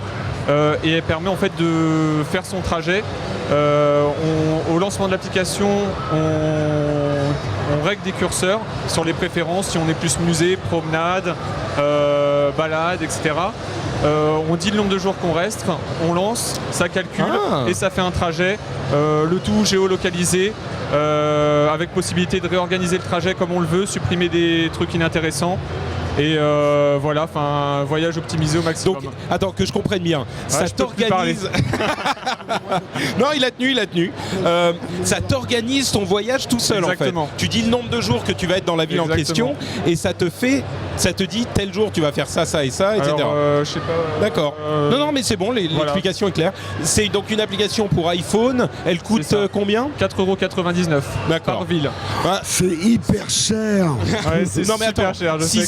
et elle permet en fait de faire son trajet. Au lancement de l'application, on règle des curseurs sur les préférences, si on est plus musée, promenade, balade, etc. On dit le nombre de jours qu'on reste, on lance, ça calcule et ça fait un trajet, le tout géolocalisé, avec possibilité de réorganiser le trajet comme on le veut, supprimer des trucs inintéressants. Et voilà, enfin, voyage optimisé au maximum. Donc, attends, que je comprenne bien, ça je peux plus parler. t'organise. Non, il a tenu. Ça t'organise ton voyage tout seul. Exactement. En fait. Tu dis le nombre de jours que tu vas être dans la ville en question, et ça te dit tel jour tu vas faire ça, ça et ça, etc. Alors, je sais pas. D'accord. Non, mais c'est bon, l'explication est claire. C'est donc une application pour iPhone. Elle coûte combien? 4,99 € D'accord. par ville. C'est hyper cher. Ouais, c'est Non mais super attends, cher. Je sais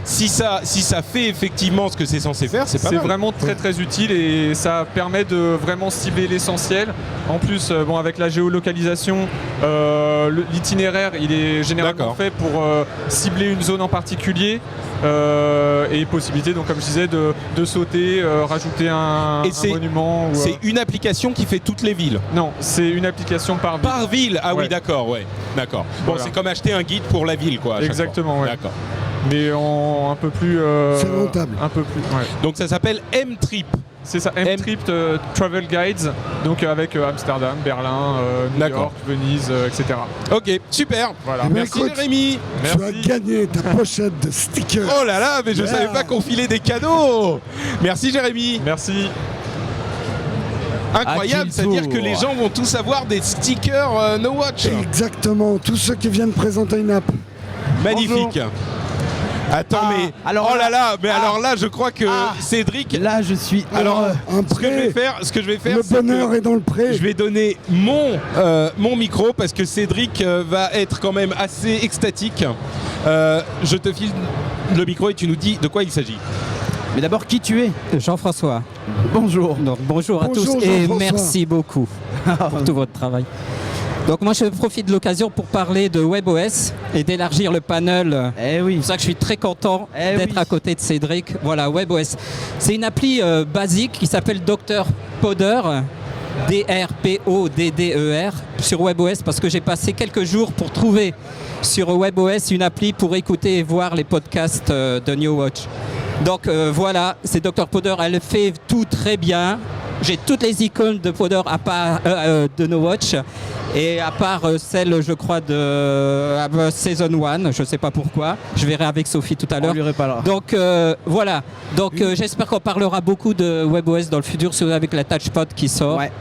si ça fait effectivement ce que c'est censé faire, c'est pas mal. C'est vraiment très très utile et ça permet de vraiment cibler l'essentiel. En plus, avec la géolocalisation, l'itinéraire il est généralement fait pour cibler une zone en particulier et possibilité, donc comme je disais, de sauter, rajouter un monument. C'est une application qui fait toutes les villes? Non, c'est une application par ville. Par ville? Ah ouais. oui, d'accord. Bon, Voilà. c'est comme acheter un guide pour la ville, quoi. Exactement, ouais. D'accord. Mais un peu plus. C'est rentable. Un peu plus. Ouais. Donc ça s'appelle M-Trip. C'est ça, M-Trip Travel Guides, donc avec Amsterdam, Berlin, New York, Venise, etc. Ok, super. Voilà. Merci écoute, Jérémy. Tu as gagné ta pochette de stickers. Oh là là, mais je savais pas qu'on filait des cadeaux. Merci Jérémy. Merci. Incroyable, c'est-à-dire que les gens vont tous avoir des stickers No Watch. Exactement, tous ceux qui viennent présenter une app. Magnifique. Attends, mais alors oh là là, mais ah, alors là, je crois que Cédric. Là, je suis. Alors, un ce que je vais prêt. faire, Le c'est bonheur que est dans le pré. je vais donner mon micro parce que Cédric va être quand même assez extatique. Je te file le micro et tu nous dis de quoi il s'agit. Mais d'abord, qui tu es? Jean-François. Bonjour. Donc, bonjour à Bonjour, tous et Jean-François. merci beaucoup pour tout votre travail. Donc moi je profite de l'occasion pour parler de WebOS et d'élargir le panel. Eh oui. C'est pour ça que je suis très content d'être à côté de Cédric. Voilà, WebOS. C'est une appli basique qui s'appelle Dr Podder, D-R-P-O-D-D-E-R, sur WebOS parce que j'ai passé quelques jours pour trouver sur WebOS une appli pour écouter et voir les podcasts de New Watch. Donc voilà, c'est Dr Podder, elle fait tout très bien. J'ai toutes les icônes de Podder à part de No Watch et à part celle, je crois, de Season 1, je ne sais pas pourquoi. Je verrai avec Sophie tout à l'heure. Donc voilà, donc j'espère qu'on parlera beaucoup de WebOS dans le futur, surtout avec la Touchpad qui sort. Ouais.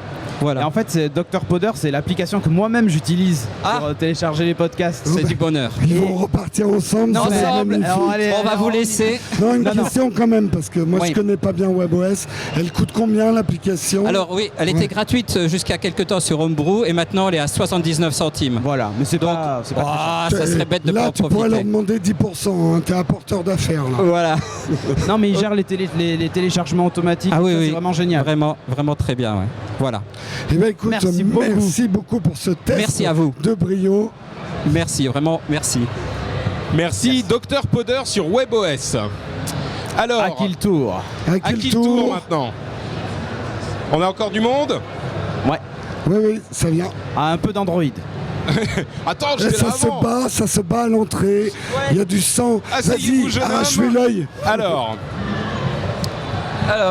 Voilà. Et en fait, c'est Dr Podder, c'est l'application que moi-même j'utilise pour télécharger les podcasts. C'est du bonheur. Ils vont repartir ensemble. Non, c'est ensemble. magnifique. Alors, allez, On va vous laisser. Non, une question quand même, parce que moi Oui. je connais pas bien WebOS. Elle coûte combien l'application? Alors oui, elle était gratuite jusqu'à quelques temps sur Homebrew et maintenant elle est à 79 centimes. Voilà, mais c'est Donc, pas très cher. ah, ça serait bête de pas Là, en tu pourrais leur profiter. demander 10%. Hein. T'es apporteur d'affaires là. Voilà. Non, mais ils gèrent les téléchargements automatiques. Ah oui, ça, oui. C'est vraiment génial. Vraiment, vraiment très bien. Ouais. Voilà. Eh bien, écoute, Merci beaucoup. pour ce test Merci à vous. de brio. Merci, vraiment, merci. Merci Dr Podder sur WebOS. Alors, À qui le tour? à qui le tour maintenant? On a encore du monde? Ouais. Oui, ça vient. Ah, un peu d'Android. Attends, Et j'étais là ça avant. se bat à l'entrée. Il y a du sang. Asseyez-vous, Vas-y, jeune homme. arrache-lui l'œil. Alors,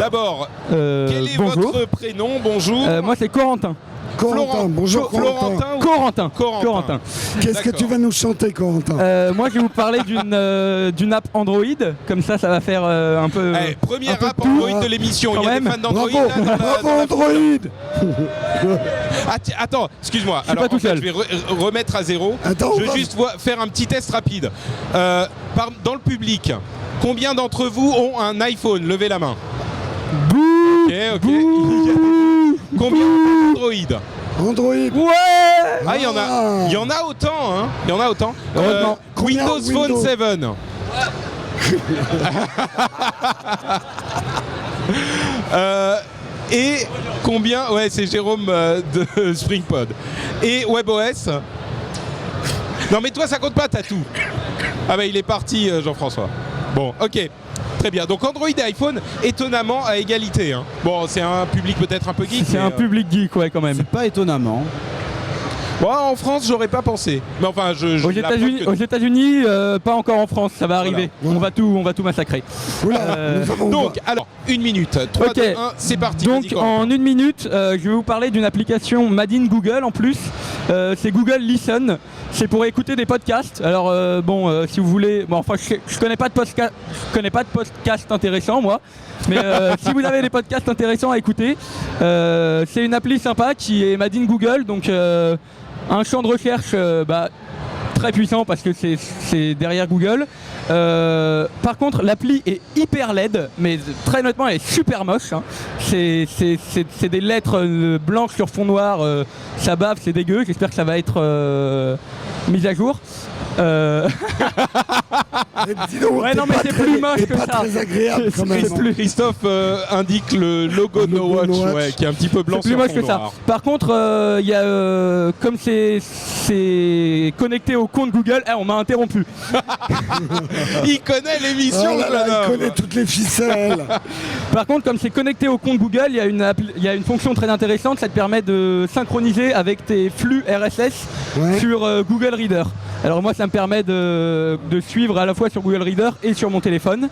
d'abord, quel est votre prénom? Bonjour. Moi c'est Corentin. Corentin, bonjour Corentin. Corentin. Corentin. Qu'est-ce que tu vas nous chanter, Corentin? Moi je vais vous parler d'une app Android, comme ça va faire un peu. Première un peu app tout, Android de l'émission. quand Il y a des même. fans d'Android Bravo, là dans la- bravo dans la- Android. Attends, excuse-moi. suis Alors pas tout en fait, seul. je vais remettre à zéro. Attends, je on vais va- juste faire un petit test rapide. Dans le public, combien d'entre vous ont un iPhone? Levez la main. Ok. Combien ont Android? Android. Ouais. Ah, il y en a autant, hein. Il y en a autant. Heureusement. Combien Windows Phone Windows 7. Et combien? Ouais, c'est Jérôme de SpringPod. Et WebOS? Non, mais toi, ça compte pas, t'as tout. Ah, bah, il est parti, Jean-François. Bon, ok. Très bien. Donc, Android et iPhone, étonnamment, à égalité. Hein. Bon, c'est un public peut-être un peu geek. C'est mais, un public geek, ouais, quand même. C'est pas étonnamment. Bon, en France, j'aurais pas pensé. Mais enfin, Aux États-Unis, pas encore en France, ça va arriver. On va tout massacrer. Donc, alors, 1 minute. 3, Ok. 2, 1, c'est parti. Donc Vas-y, Corentin. en 1 minute, je vais vous parler d'une application made in Google en plus. C'est Google Listen. C'est pour écouter des podcasts. Alors si vous voulez, bon enfin je connais pas de podcast intéressant moi. Mais si vous avez des podcasts intéressants à écouter, c'est une appli sympa qui est made in Google. Donc un champ de recherche très puissant parce que c'est derrière Google. Par contre, l'appli est hyper laide, mais très honnêtement, elle est super moche. Hein. C'est des lettres blanches sur fond noir. Ça bave, c'est dégueu. J'espère que ça va être mis à jour. Dis donc, Ouais, t'es non, mais pas c'est très- plus moche t'es que pas ça. très agréable quand même. Christophe indique le logo de No Watch, No Watch. ouais, qui est un petit peu blanc C'est plus sur moche fond que ça. noir. Par contre, il y a comme c'est connecté au compte Google, on m'a interrompu. Il connaît l'émission, Oh là là, le jeune il homme. connaît toutes les ficelles. Par contre, comme c'est connecté au compte Google, il y a une fonction très intéressante, ça te permet de synchroniser avec tes flux RSS Ouais. sur Google Reader. Alors moi, ça me permet de suivre à la fois sur Google Reader et sur mon téléphone.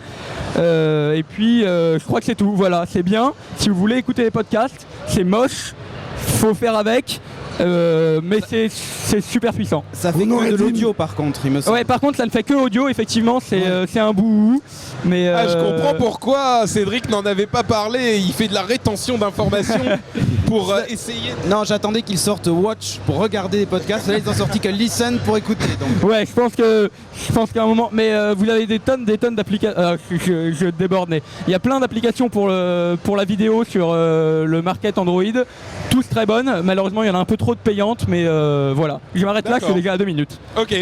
Et puis, je crois que c'est tout. Voilà, c'est bien. Si vous voulez écouter les podcasts, c'est moche, faut faire avec. Mais c'est super puissant. Ça fait que de l'audio par contre, il me semble. Ouais, par contre, ça ne fait que audio, effectivement, c'est un bout. Mais je comprends pourquoi Cédric n'en avait pas parlé. Il fait de la rétention d'informations pour essayer. Non, j'attendais qu'il sorte Watch pour regarder les podcasts. Là, ils ont sorti que Listen pour écouter. Donc. Ouais, je pense qu'à un moment. Mais vous avez des tonnes d'applications. Je déborde. Mais il y a plein d'applications pour la vidéo sur le market Android. Tous très bonnes. Malheureusement, il y en a un peu trop de payantes. Mais voilà. Je m'arrête là, je suis déjà à 2 minutes. Ok.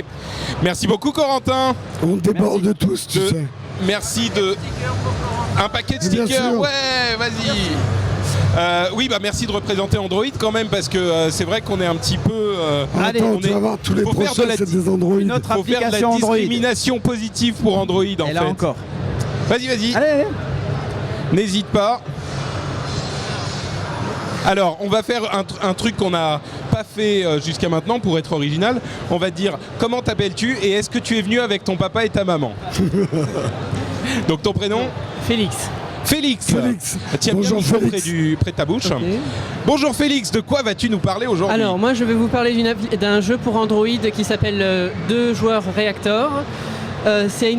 Merci beaucoup, Corentin. On déborde de tous, tu sais. Merci de. Un paquet de stickers. Ouais, vas-y. Oui, bah merci de représenter Android quand même parce que c'est vrai qu'on est un petit peu. Allez, tu vas voir tous les prochains, c'est des Android. Une autre faut faire de la application discrimination positive pour Android en fait. Et là encore. Vas-y. Allez. N'hésite pas. Alors, on va faire un truc qu'on n'a pas fait jusqu'à maintenant pour être original. On va te dire comment t'appelles-tu et est-ce que tu es venu avec ton papa et ta maman. Donc ton prénom ? Félix. Félix. Tiens Bonjour, bien le Félix. près de ta bouche. Okay. Bonjour Félix, de quoi vas-tu nous parler aujourd'hui ? Alors moi je vais vous parler d'un jeu pour Android qui s'appelle 2 joueurs Reactor. C'est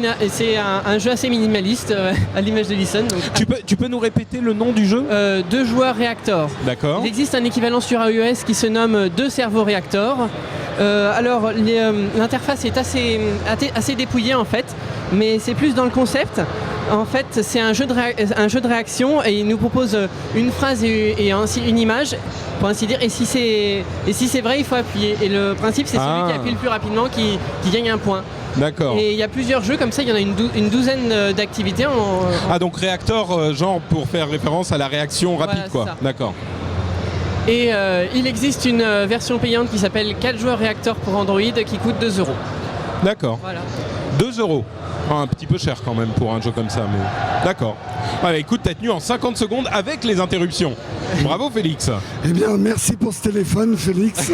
un jeu assez minimaliste à l'image de Listen. Donc, tu peux nous répéter le nom du jeu ? 2 joueurs Reactor. D'accord. Il existe un équivalent sur iOS qui se nomme 2 cerveaux Reactor. Alors l'interface est assez dépouillée en fait, mais c'est plus dans le concept. En fait, c'est un jeu de réaction et il nous propose une phrase et ainsi une image, pour ainsi dire. Et si c'est vrai, il faut appuyer. Et le principe, c'est celui qui appuie le plus rapidement qui gagne un point. D'accord. Et il y a plusieurs jeux comme ça, il y en a une douzaine d'activités. Donc Reactor, genre pour faire référence à la réaction rapide, voilà, quoi. Ça. D'accord. Et il existe une version payante qui s'appelle 4 joueurs Reactor pour Android qui coûte 2 €. D'accord. Voilà. 2 €. Un petit peu cher quand même pour un jeu comme ça, mais d'accord. Allez, écoute, t'as tenu en 50 secondes avec les interruptions. Bravo Félix. Eh bien, merci pour ce téléphone, Félix.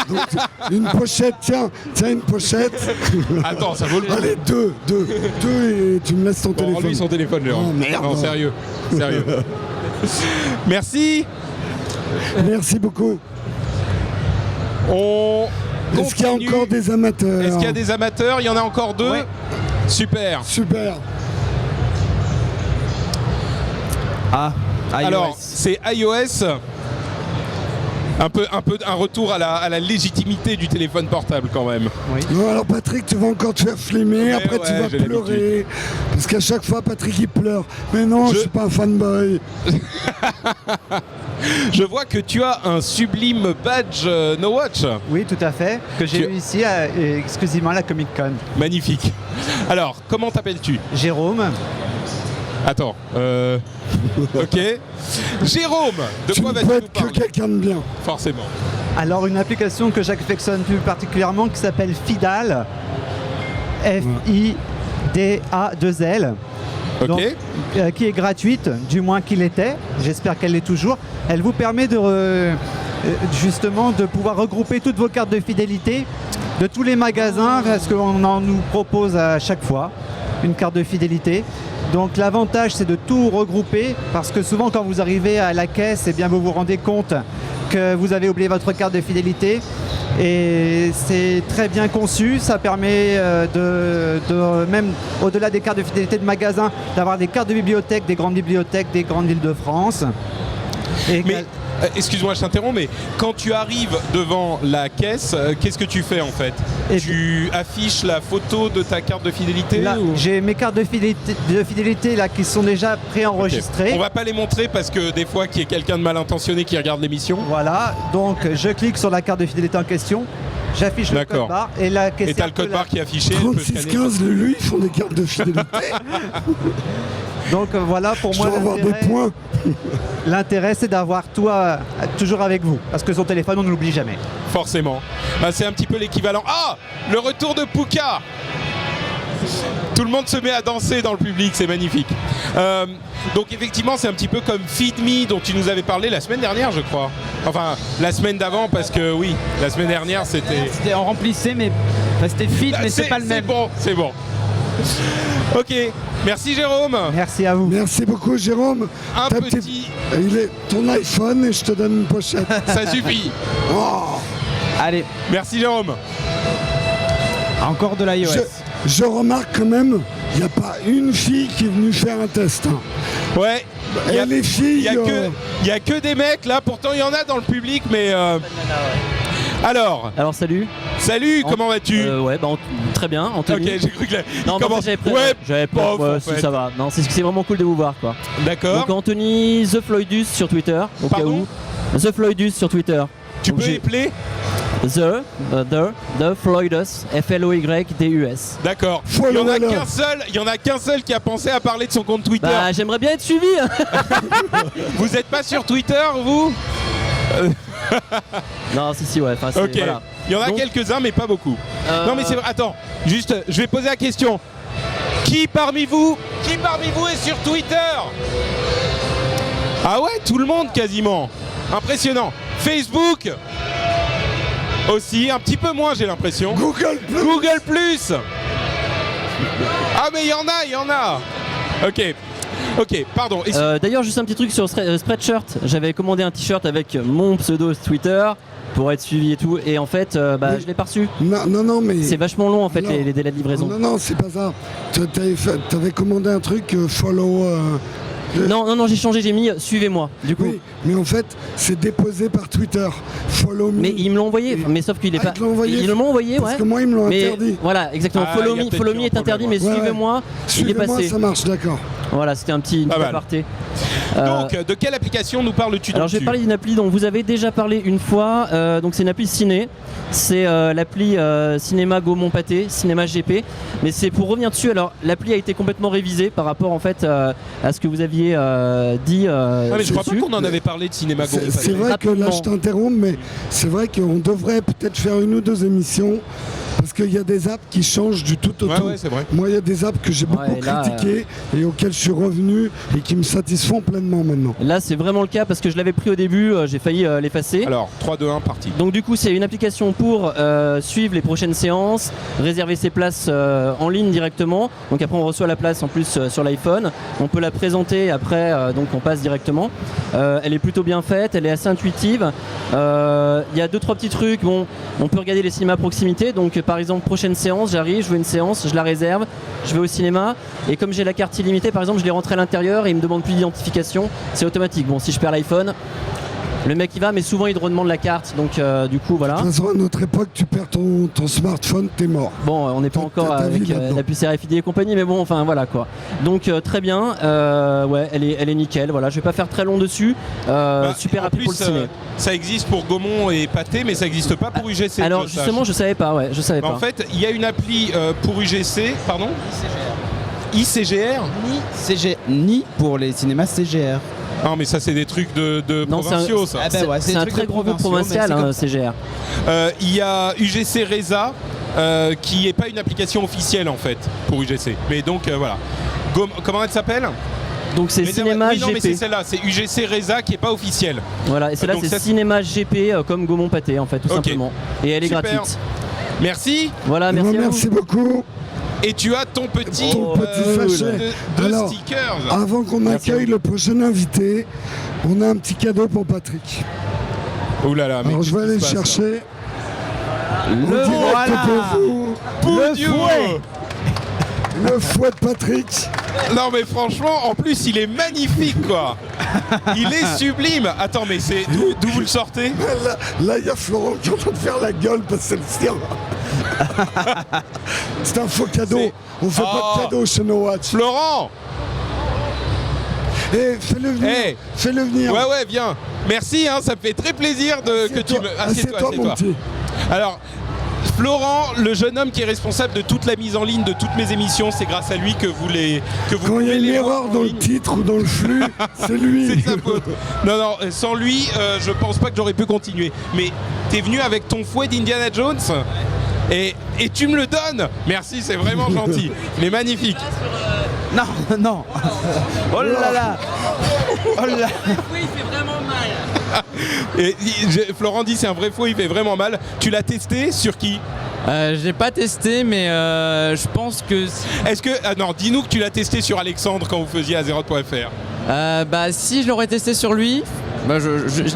Donc, une pochette, tiens, une pochette. Attends, ça vaut le coup. Allez, deux et tu me laisses ton téléphone. Lui son téléphone, lui. Oh, merde. Non, sérieux. Merci. Merci beaucoup. Est-ce qu'il y a encore des amateurs ? Est-ce qu'il y a des amateurs ? Il y en a encore 2 ? Ouais. Super. Ah, iOS. Alors, c'est iOS. Un retour à la légitimité du téléphone portable quand même. Oui. Non, alors Patrick, tu vas encore te faire flimmer, après tu vas pleurer. Parce qu'à chaque fois, Patrick il pleure. Mais non, je suis pas un fanboy. Je vois que tu as un sublime badge No Watch. Oui, tout à fait, que j'ai eu ici exclusivement à la Comic Con. Magnifique. Alors, comment t'appelles-tu ? Jérôme. Attends, ok. Jérôme, de quoi vas-tu nous parler ? Que quelqu'un de bien. Forcément. Alors, une application que j'affectionne plus particulièrement qui s'appelle Fidal. F-I-D-A-2-L. Ok. Donc, qui est gratuite, du moins qu'il était. J'espère qu'elle l'est toujours. Elle vous permet justement de pouvoir regrouper toutes vos cartes de fidélité de tous les magasins, parce qu'on en nous propose à chaque fois une carte de fidélité. Donc l'avantage, c'est de tout regrouper, parce que souvent quand vous arrivez à la caisse, eh bien, vous vous rendez compte que vous avez oublié votre carte de fidélité. Et c'est très bien conçu, ça permet même au-delà des cartes de fidélité de magasins, d'avoir des cartes de bibliothèque, des grandes bibliothèques, des grandes villes de France. Mais excuse-moi, je t'interromps, mais quand tu arrives devant la caisse, qu'est-ce que tu fais en fait ? Tu affiches la photo de ta carte de fidélité là, j'ai mes cartes de fidélité là, qui sont déjà préenregistrées. Okay. On va pas les montrer parce que des fois qu'il y ait quelqu'un de mal intentionné qui regarde l'émission. Voilà, donc je clique sur la carte de fidélité en question, j'affiche le code barre et la caissière. Et t'as le code barre qui est affiché. 36-15, lui, ils font des cartes de fidélité. Donc voilà, pour moi, avoir des points. L'intérêt, c'est d'avoir toujours avec vous, parce que son téléphone, on ne l'oublie jamais. Forcément. C'est un petit peu l'équivalent. Ah, le retour de Pouka. Tout le monde se met à danser dans le public, c'est magnifique. Donc effectivement, c'est un petit peu comme Feed Me, dont tu nous avais parlé la semaine dernière, je crois. Enfin, la semaine d'avant, parce que oui, la semaine dernière, c'était... On remplissait, mais enfin, c'était fit, mais c'est pas le même. C'est bon. Ok, merci Jérôme. Merci à vous. Merci beaucoup Jérôme. Un petit... Il est ton iPhone et je te donne une pochette. Ça suffit. Allez. Merci Jérôme. Encore de l'iOS. Je remarque quand même, il n'y a pas une fille qui est venue faire un test. Ouais. Et les filles... Il y a que des mecs là, pourtant il y en a dans le public, mais... Alors salut. Salut, comment vas-tu? Ouais, très bien, Anthony. Ok, j'ai cru que non, j'avais peur, si ça va. Non, c'est vraiment cool de vous voir, quoi. D'accord. Donc Anthony The Floydus sur Twitter, au cas où. The Floydus sur Twitter. Tu peux épeler The Floydus, Floydus. D'accord. Il y en a qu'un seul qui a pensé à parler de son compte Twitter. Bah, j'aimerais bien être suivi. Vous n'êtes pas sur Twitter, vous? Non, si, ouais. Ok. Voilà. Il y en a quelques-uns, mais pas beaucoup. Non, mais c'est vrai. Attends, juste, je vais poser la question. Qui parmi vous est sur Twitter? Ah ouais, tout le monde quasiment. Impressionnant. Facebook aussi, un petit peu moins, j'ai l'impression. Google Plus. Ah mais il y en a. Ok, pardon. D'ailleurs, juste un petit truc sur Spreadshirt. J'avais commandé un t-shirt avec mon pseudo Twitter pour être suivi et tout, et en fait, je l'ai pas reçu. Non, mais... C'est vachement long en fait, les délais de livraison. Non, c'est pas ça. T'avais commandé un truc, follow... Non, j'ai changé, j'ai mis suivez-moi, du coup. Oui, mais en fait, c'est déposé par Twitter. Follow me. Mais ils me l'ont envoyé, mais sauf qu'il est pas. Ils me l'ont envoyé, parce que moi, ils me l'ont interdit. Voilà, exactement. Follow me est interdit, mais suivez-moi, il est passé. Suivez-moi, ça marche, d'accord. Voilà, c'était un petit aparté. Donc, de quelle application nous parles-tu? Alors, je vais parler d'une appli dont vous avez déjà parlé une fois. Donc, c'est une appli ciné. C'est l'appli Cinéma Gaumont Pâté, Cinéma GP. Mais c'est pour revenir dessus. Alors, l'appli a été complètement révisée par rapport en fait à ce que vous aviez dit. Mais je crois pas qu'on en avait parlé de Cinéma Gaumont Pâté. C'est vrai que là, je t'interromps, mais c'est vrai qu'on devrait peut-être faire une ou deux émissions. Parce qu'il y a des apps qui changent du tout au tout. Ouais, c'est vrai. Moi, il y a des apps que j'ai beaucoup critiquées et auxquelles je suis revenu et qui me satisfont pleinement maintenant. Là, c'est vraiment le cas parce que je l'avais pris au début, j'ai failli l'effacer. Alors, 3, 2, 1, parti. Donc du coup, c'est une application pour suivre les prochaines séances, réserver ses places en ligne directement. Donc après, on reçoit la place en plus sur l'iPhone. On peut la présenter après, donc on passe directement. Elle est plutôt bien faite, elle est assez intuitive. Il y a 2-3 petits trucs. Bon, on peut regarder les cinémas à proximité. Donc par exemple, prochaine séance, j'arrive, je veux une séance, je la réserve, je vais au cinéma, et comme j'ai la carte illimitée, par exemple, je l'ai rentrée à l'intérieur et il me demande plus d'identification, c'est automatique. Bon, si je perds l'iPhone, le mec il va, mais souvent il te redemande la carte, donc du coup voilà. De toute façon, à notre époque, tu perds ton smartphone, t'es mort. Bon, on n'est pas encore avec la puce RFID et compagnie, mais bon, enfin voilà quoi. Donc très bien, ouais, elle est nickel, voilà, je vais pas faire très long dessus. Super appli pour le ciné. Ça existe pour Gaumont et Pâté, mais ça n'existe pas pour UGC. Alors justement, je savais pas, ouais, je savais pas. En fait, il y a une appli pour UGC, pardon ICGR Ni pour les cinémas CGR. Non, mais ça, c'est des trucs de provinciaux, ça. C'est un très gros groupe provincial, hein, CGR. Il y a UGC Reza, qui n'est pas une application officielle, en fait, pour UGC. Mais donc, voilà. Comment elle s'appelle? Donc c'est Cinéma GP. Non, mais c'est celle-là, c'est UGC Reza qui n'est pas officielle. Voilà, et celle-là, c'est Cinéma GP, comme Gaumont Pâté, en fait, tout simplement. Et elle est gratuite. Merci. Voilà, merci à vous. Merci beaucoup. Et tu as ton petit sachet de stickers. Avant qu'on accueille le prochain invité, on a un petit cadeau pour Patrick. Ouh là là, mais alors je vais aller le chercher. Le fouet. Le fouet de Patrick. Non mais franchement, en plus il est magnifique quoi. Il est sublime. Attends, mais c'est d'où vous le sortez? Là il y a Florent qui est en train de faire la gueule parce que c'est le sien. C'est un faux cadeau. On fait pas de cadeau chez No Watch. Florent, fais-le venir. Fais-le venir. Ouais, viens. Merci, hein, ça me fait très plaisir que tu me... Assieds-toi. Mon petit. Alors, Florent, le jeune homme qui est responsable de toute la mise en ligne de toutes mes émissions, c'est grâce à lui que vous Quand il y a une erreur dans le titre ou dans le flux, c'est lui. C'est sa faute. Non, sans lui, je pense pas que j'aurais pu continuer. Mais t'es venu avec ton fouet d'Indiana Jones et tu me le donnes. Merci, c'est vraiment gentil. Il est magnifique. Non. Oh là là. Oh là. Oui, il fait vraiment mal. Et Florent dit c'est un vrai faux, il fait vraiment mal. Tu l'as testé sur qui? Je l'ai pas testé, mais je pense que. Est-ce que. Ah non, dis-nous que tu l'as testé sur Alexandre quand vous faisiez Azeroth.fr. Bah, si je l'aurais testé sur lui, bah,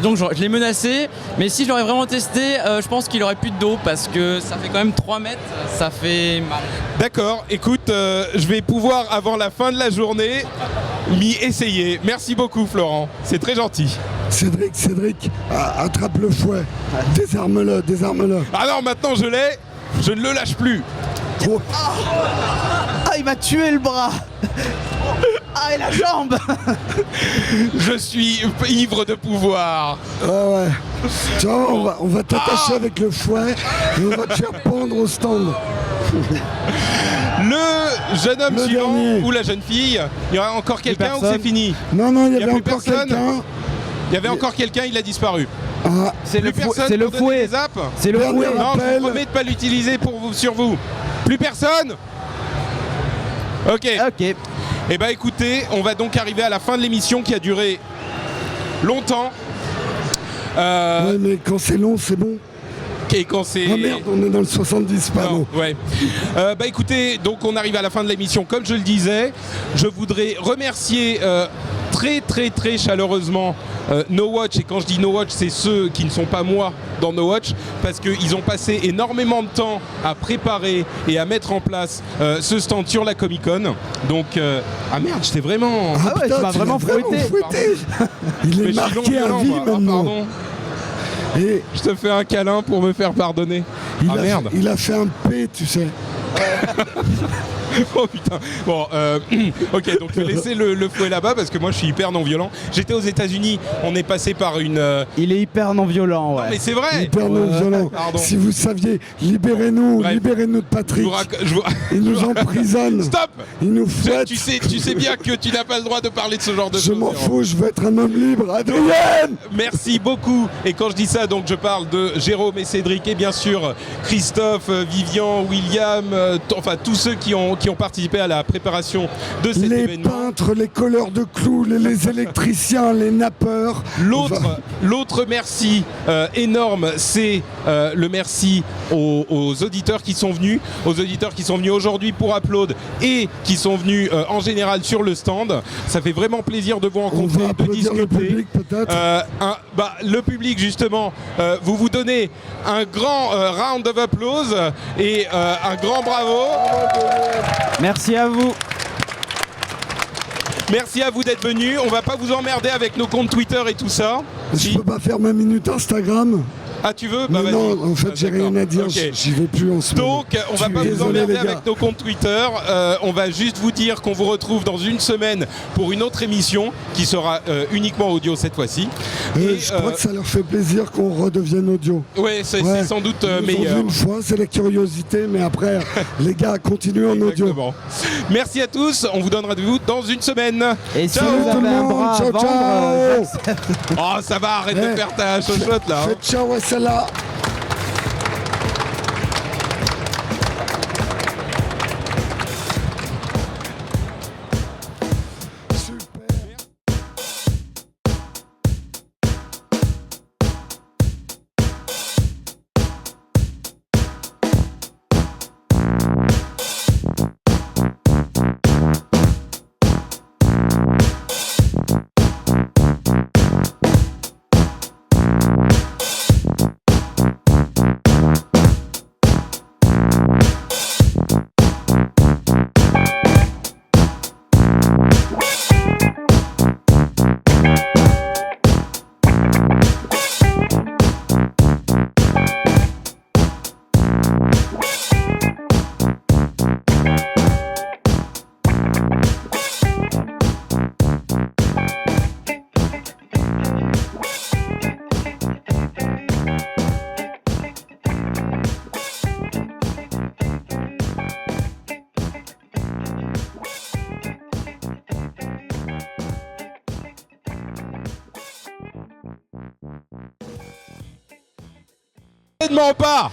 donc je l'ai menacé, mais si je l'aurais vraiment testé, je pense qu'il aurait plus de dos parce que ça fait quand même 3 mètres, ça fait mal. D'accord, écoute, je vais pouvoir avant la fin de la journée m'y essayer. Merci beaucoup Florent, c'est très gentil. Cédric, attrape le fouet, désarme-le. Ah non, maintenant je l'ai, je ne le lâche plus. Oh. Ah, il m'a tué le bras. Ah, et la jambe. Je suis ivre de pouvoir. Ouais. Tiens, on va t'attacher avec le fouet et on va te faire pendre au stand. Le jeune homme suivant dernier. ou la jeune fille, il y aura encore quelqu'un ou c'est fini? Non, il y a avait plus encore personne. quelqu'un. Il y avait encore quelqu'un, il a disparu. Ah, c'est le fouet. C'est le fouet. Non, je vous promets de pas l'utiliser sur vous. Plus personne? Ok. Eh ben écoutez, on va donc arriver à la fin de l'émission qui a duré longtemps. Ouais, mais quand c'est long, c'est bon. Et quand c'est... Oh merde, on est dans le 70, pardon. Ouais. Bah écoutez, donc on arrive à la fin de l'émission. Comme je le disais, je voudrais remercier très chaleureusement No Watch. Et quand je dis No Watch, c'est ceux qui ne sont pas moi dans No Watch, parce qu'ils ont passé énormément de temps à préparer et à mettre en place ce stand sur la Comic Con. Donc, ah merde, j'étais vraiment... Ah ouais, tu m'as vraiment fouetté. Il est marqué à vie maintenant. Pardon. Et je te fais un câlin pour me faire pardonner. Merde. Il a fait un P, tu sais. Oh putain. Bon, ok, donc je vais laisser le fouet là-bas parce que moi je suis hyper non violent. J'étais aux États-Unis, on est passé par une. Il est hyper non violent, ouais. Non, mais c'est vrai. Hyper non violent. Pardon. Si vous saviez, libérez-nous de Patrick. Il nous emprisonne. Stop. Il nous fouette. Tu sais bien que tu n'as pas le droit de parler de ce genre de choses. Je m'en fous, je veux être un homme libre. Adrien. Merci beaucoup. Et quand je dis ça, donc je parle de Jérôme et Cédric et bien sûr Christophe, Vivian, William, enfin tous ceux qui ont participé à la préparation de cet événement. Les peintres, les colleurs de clous, les électriciens, les nappeurs. L'autre merci énorme, c'est le merci aux auditeurs qui sont venus, aujourd'hui pour Upload et qui sont venus en général sur le stand. Ça fait vraiment plaisir de vous rencontrer, de discuter. Le public peut-être. Le public justement, vous donnez un grand round of applause et un grand bravo. Merci à vous. Merci à vous d'être venus. On va pas vous emmerder avec nos comptes Twitter et tout ça. Je peux pas faire ma minute Instagram. Ah, tu veux? Bah, non, en fait, j'ai rien à dire. Okay. J'y vais plus en ce moment. Donc, on va pas vous emmerder avec nos comptes Twitter. On va juste vous dire qu'on vous retrouve dans une semaine pour une autre émission qui sera uniquement audio cette fois-ci. Je crois que ça leur fait plaisir qu'on redevienne audio. Ouais, c'est sans doute meilleur. Une fois, c'est la curiosité, mais après, les gars, continuez en audio. Merci à tous. On vous donne rendez-vous dans une semaine. Et ciao si vous avez un bras à vendre, oh, ça va, arrête de faire ta chochotte là. Ciao, là. Pas.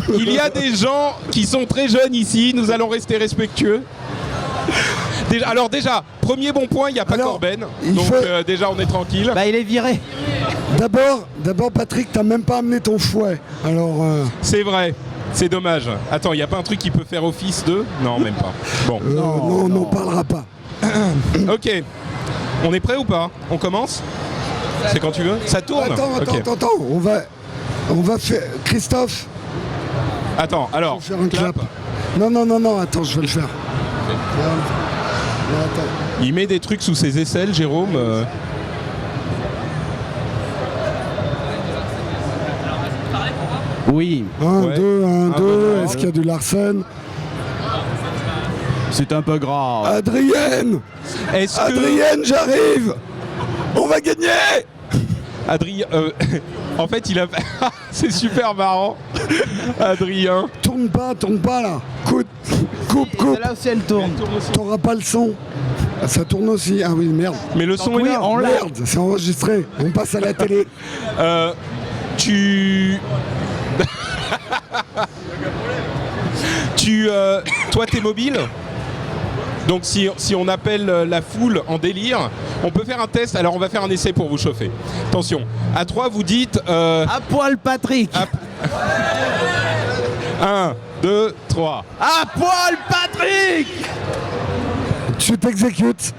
Il y a des gens qui sont très jeunes ici, nous allons rester respectueux. Alors déjà, premier bon point, il n'y a pas Corben. Donc déjà, on est tranquille. Bah, il est viré. D'abord, Patrick, t'as même pas amené ton fouet. Alors. C'est vrai. C'est dommage. Attends, il n'y a pas un truc qui peut faire office de... Non, même pas. Bon. Non, on n'en parlera pas. Ok. On est prêt ou pas? On commence? C'est quand tu veux? Ça tourne? Attends. On va faire... Christophe. Attends, alors... Faire un clap. Non, attends, je vais le faire. Il met des trucs sous ses aisselles, Jérôme. Oui. 1, 2, est-ce qu'il y a du Larsen? C'est un peu grave. Adrienne, j'arrive. On va gagner. Adrien, en fait, il a... C'est super marrant. Adrien. Tourne pas là. Coupe. C'est là aussi, elle tourne. T'auras pas le son. Ça tourne aussi. Ah oui, merde. Mais le son est là. Merde, c'est enregistré. On passe à la télé. Toi, t'es mobile? Donc si on appelle la foule en délire, on peut faire un test. Alors on va faire un essai pour vous chauffer. Attention, à 3 vous dites... À poil Patrick. 1, 2, 3. À poil Patrick. Tu t'exécutes.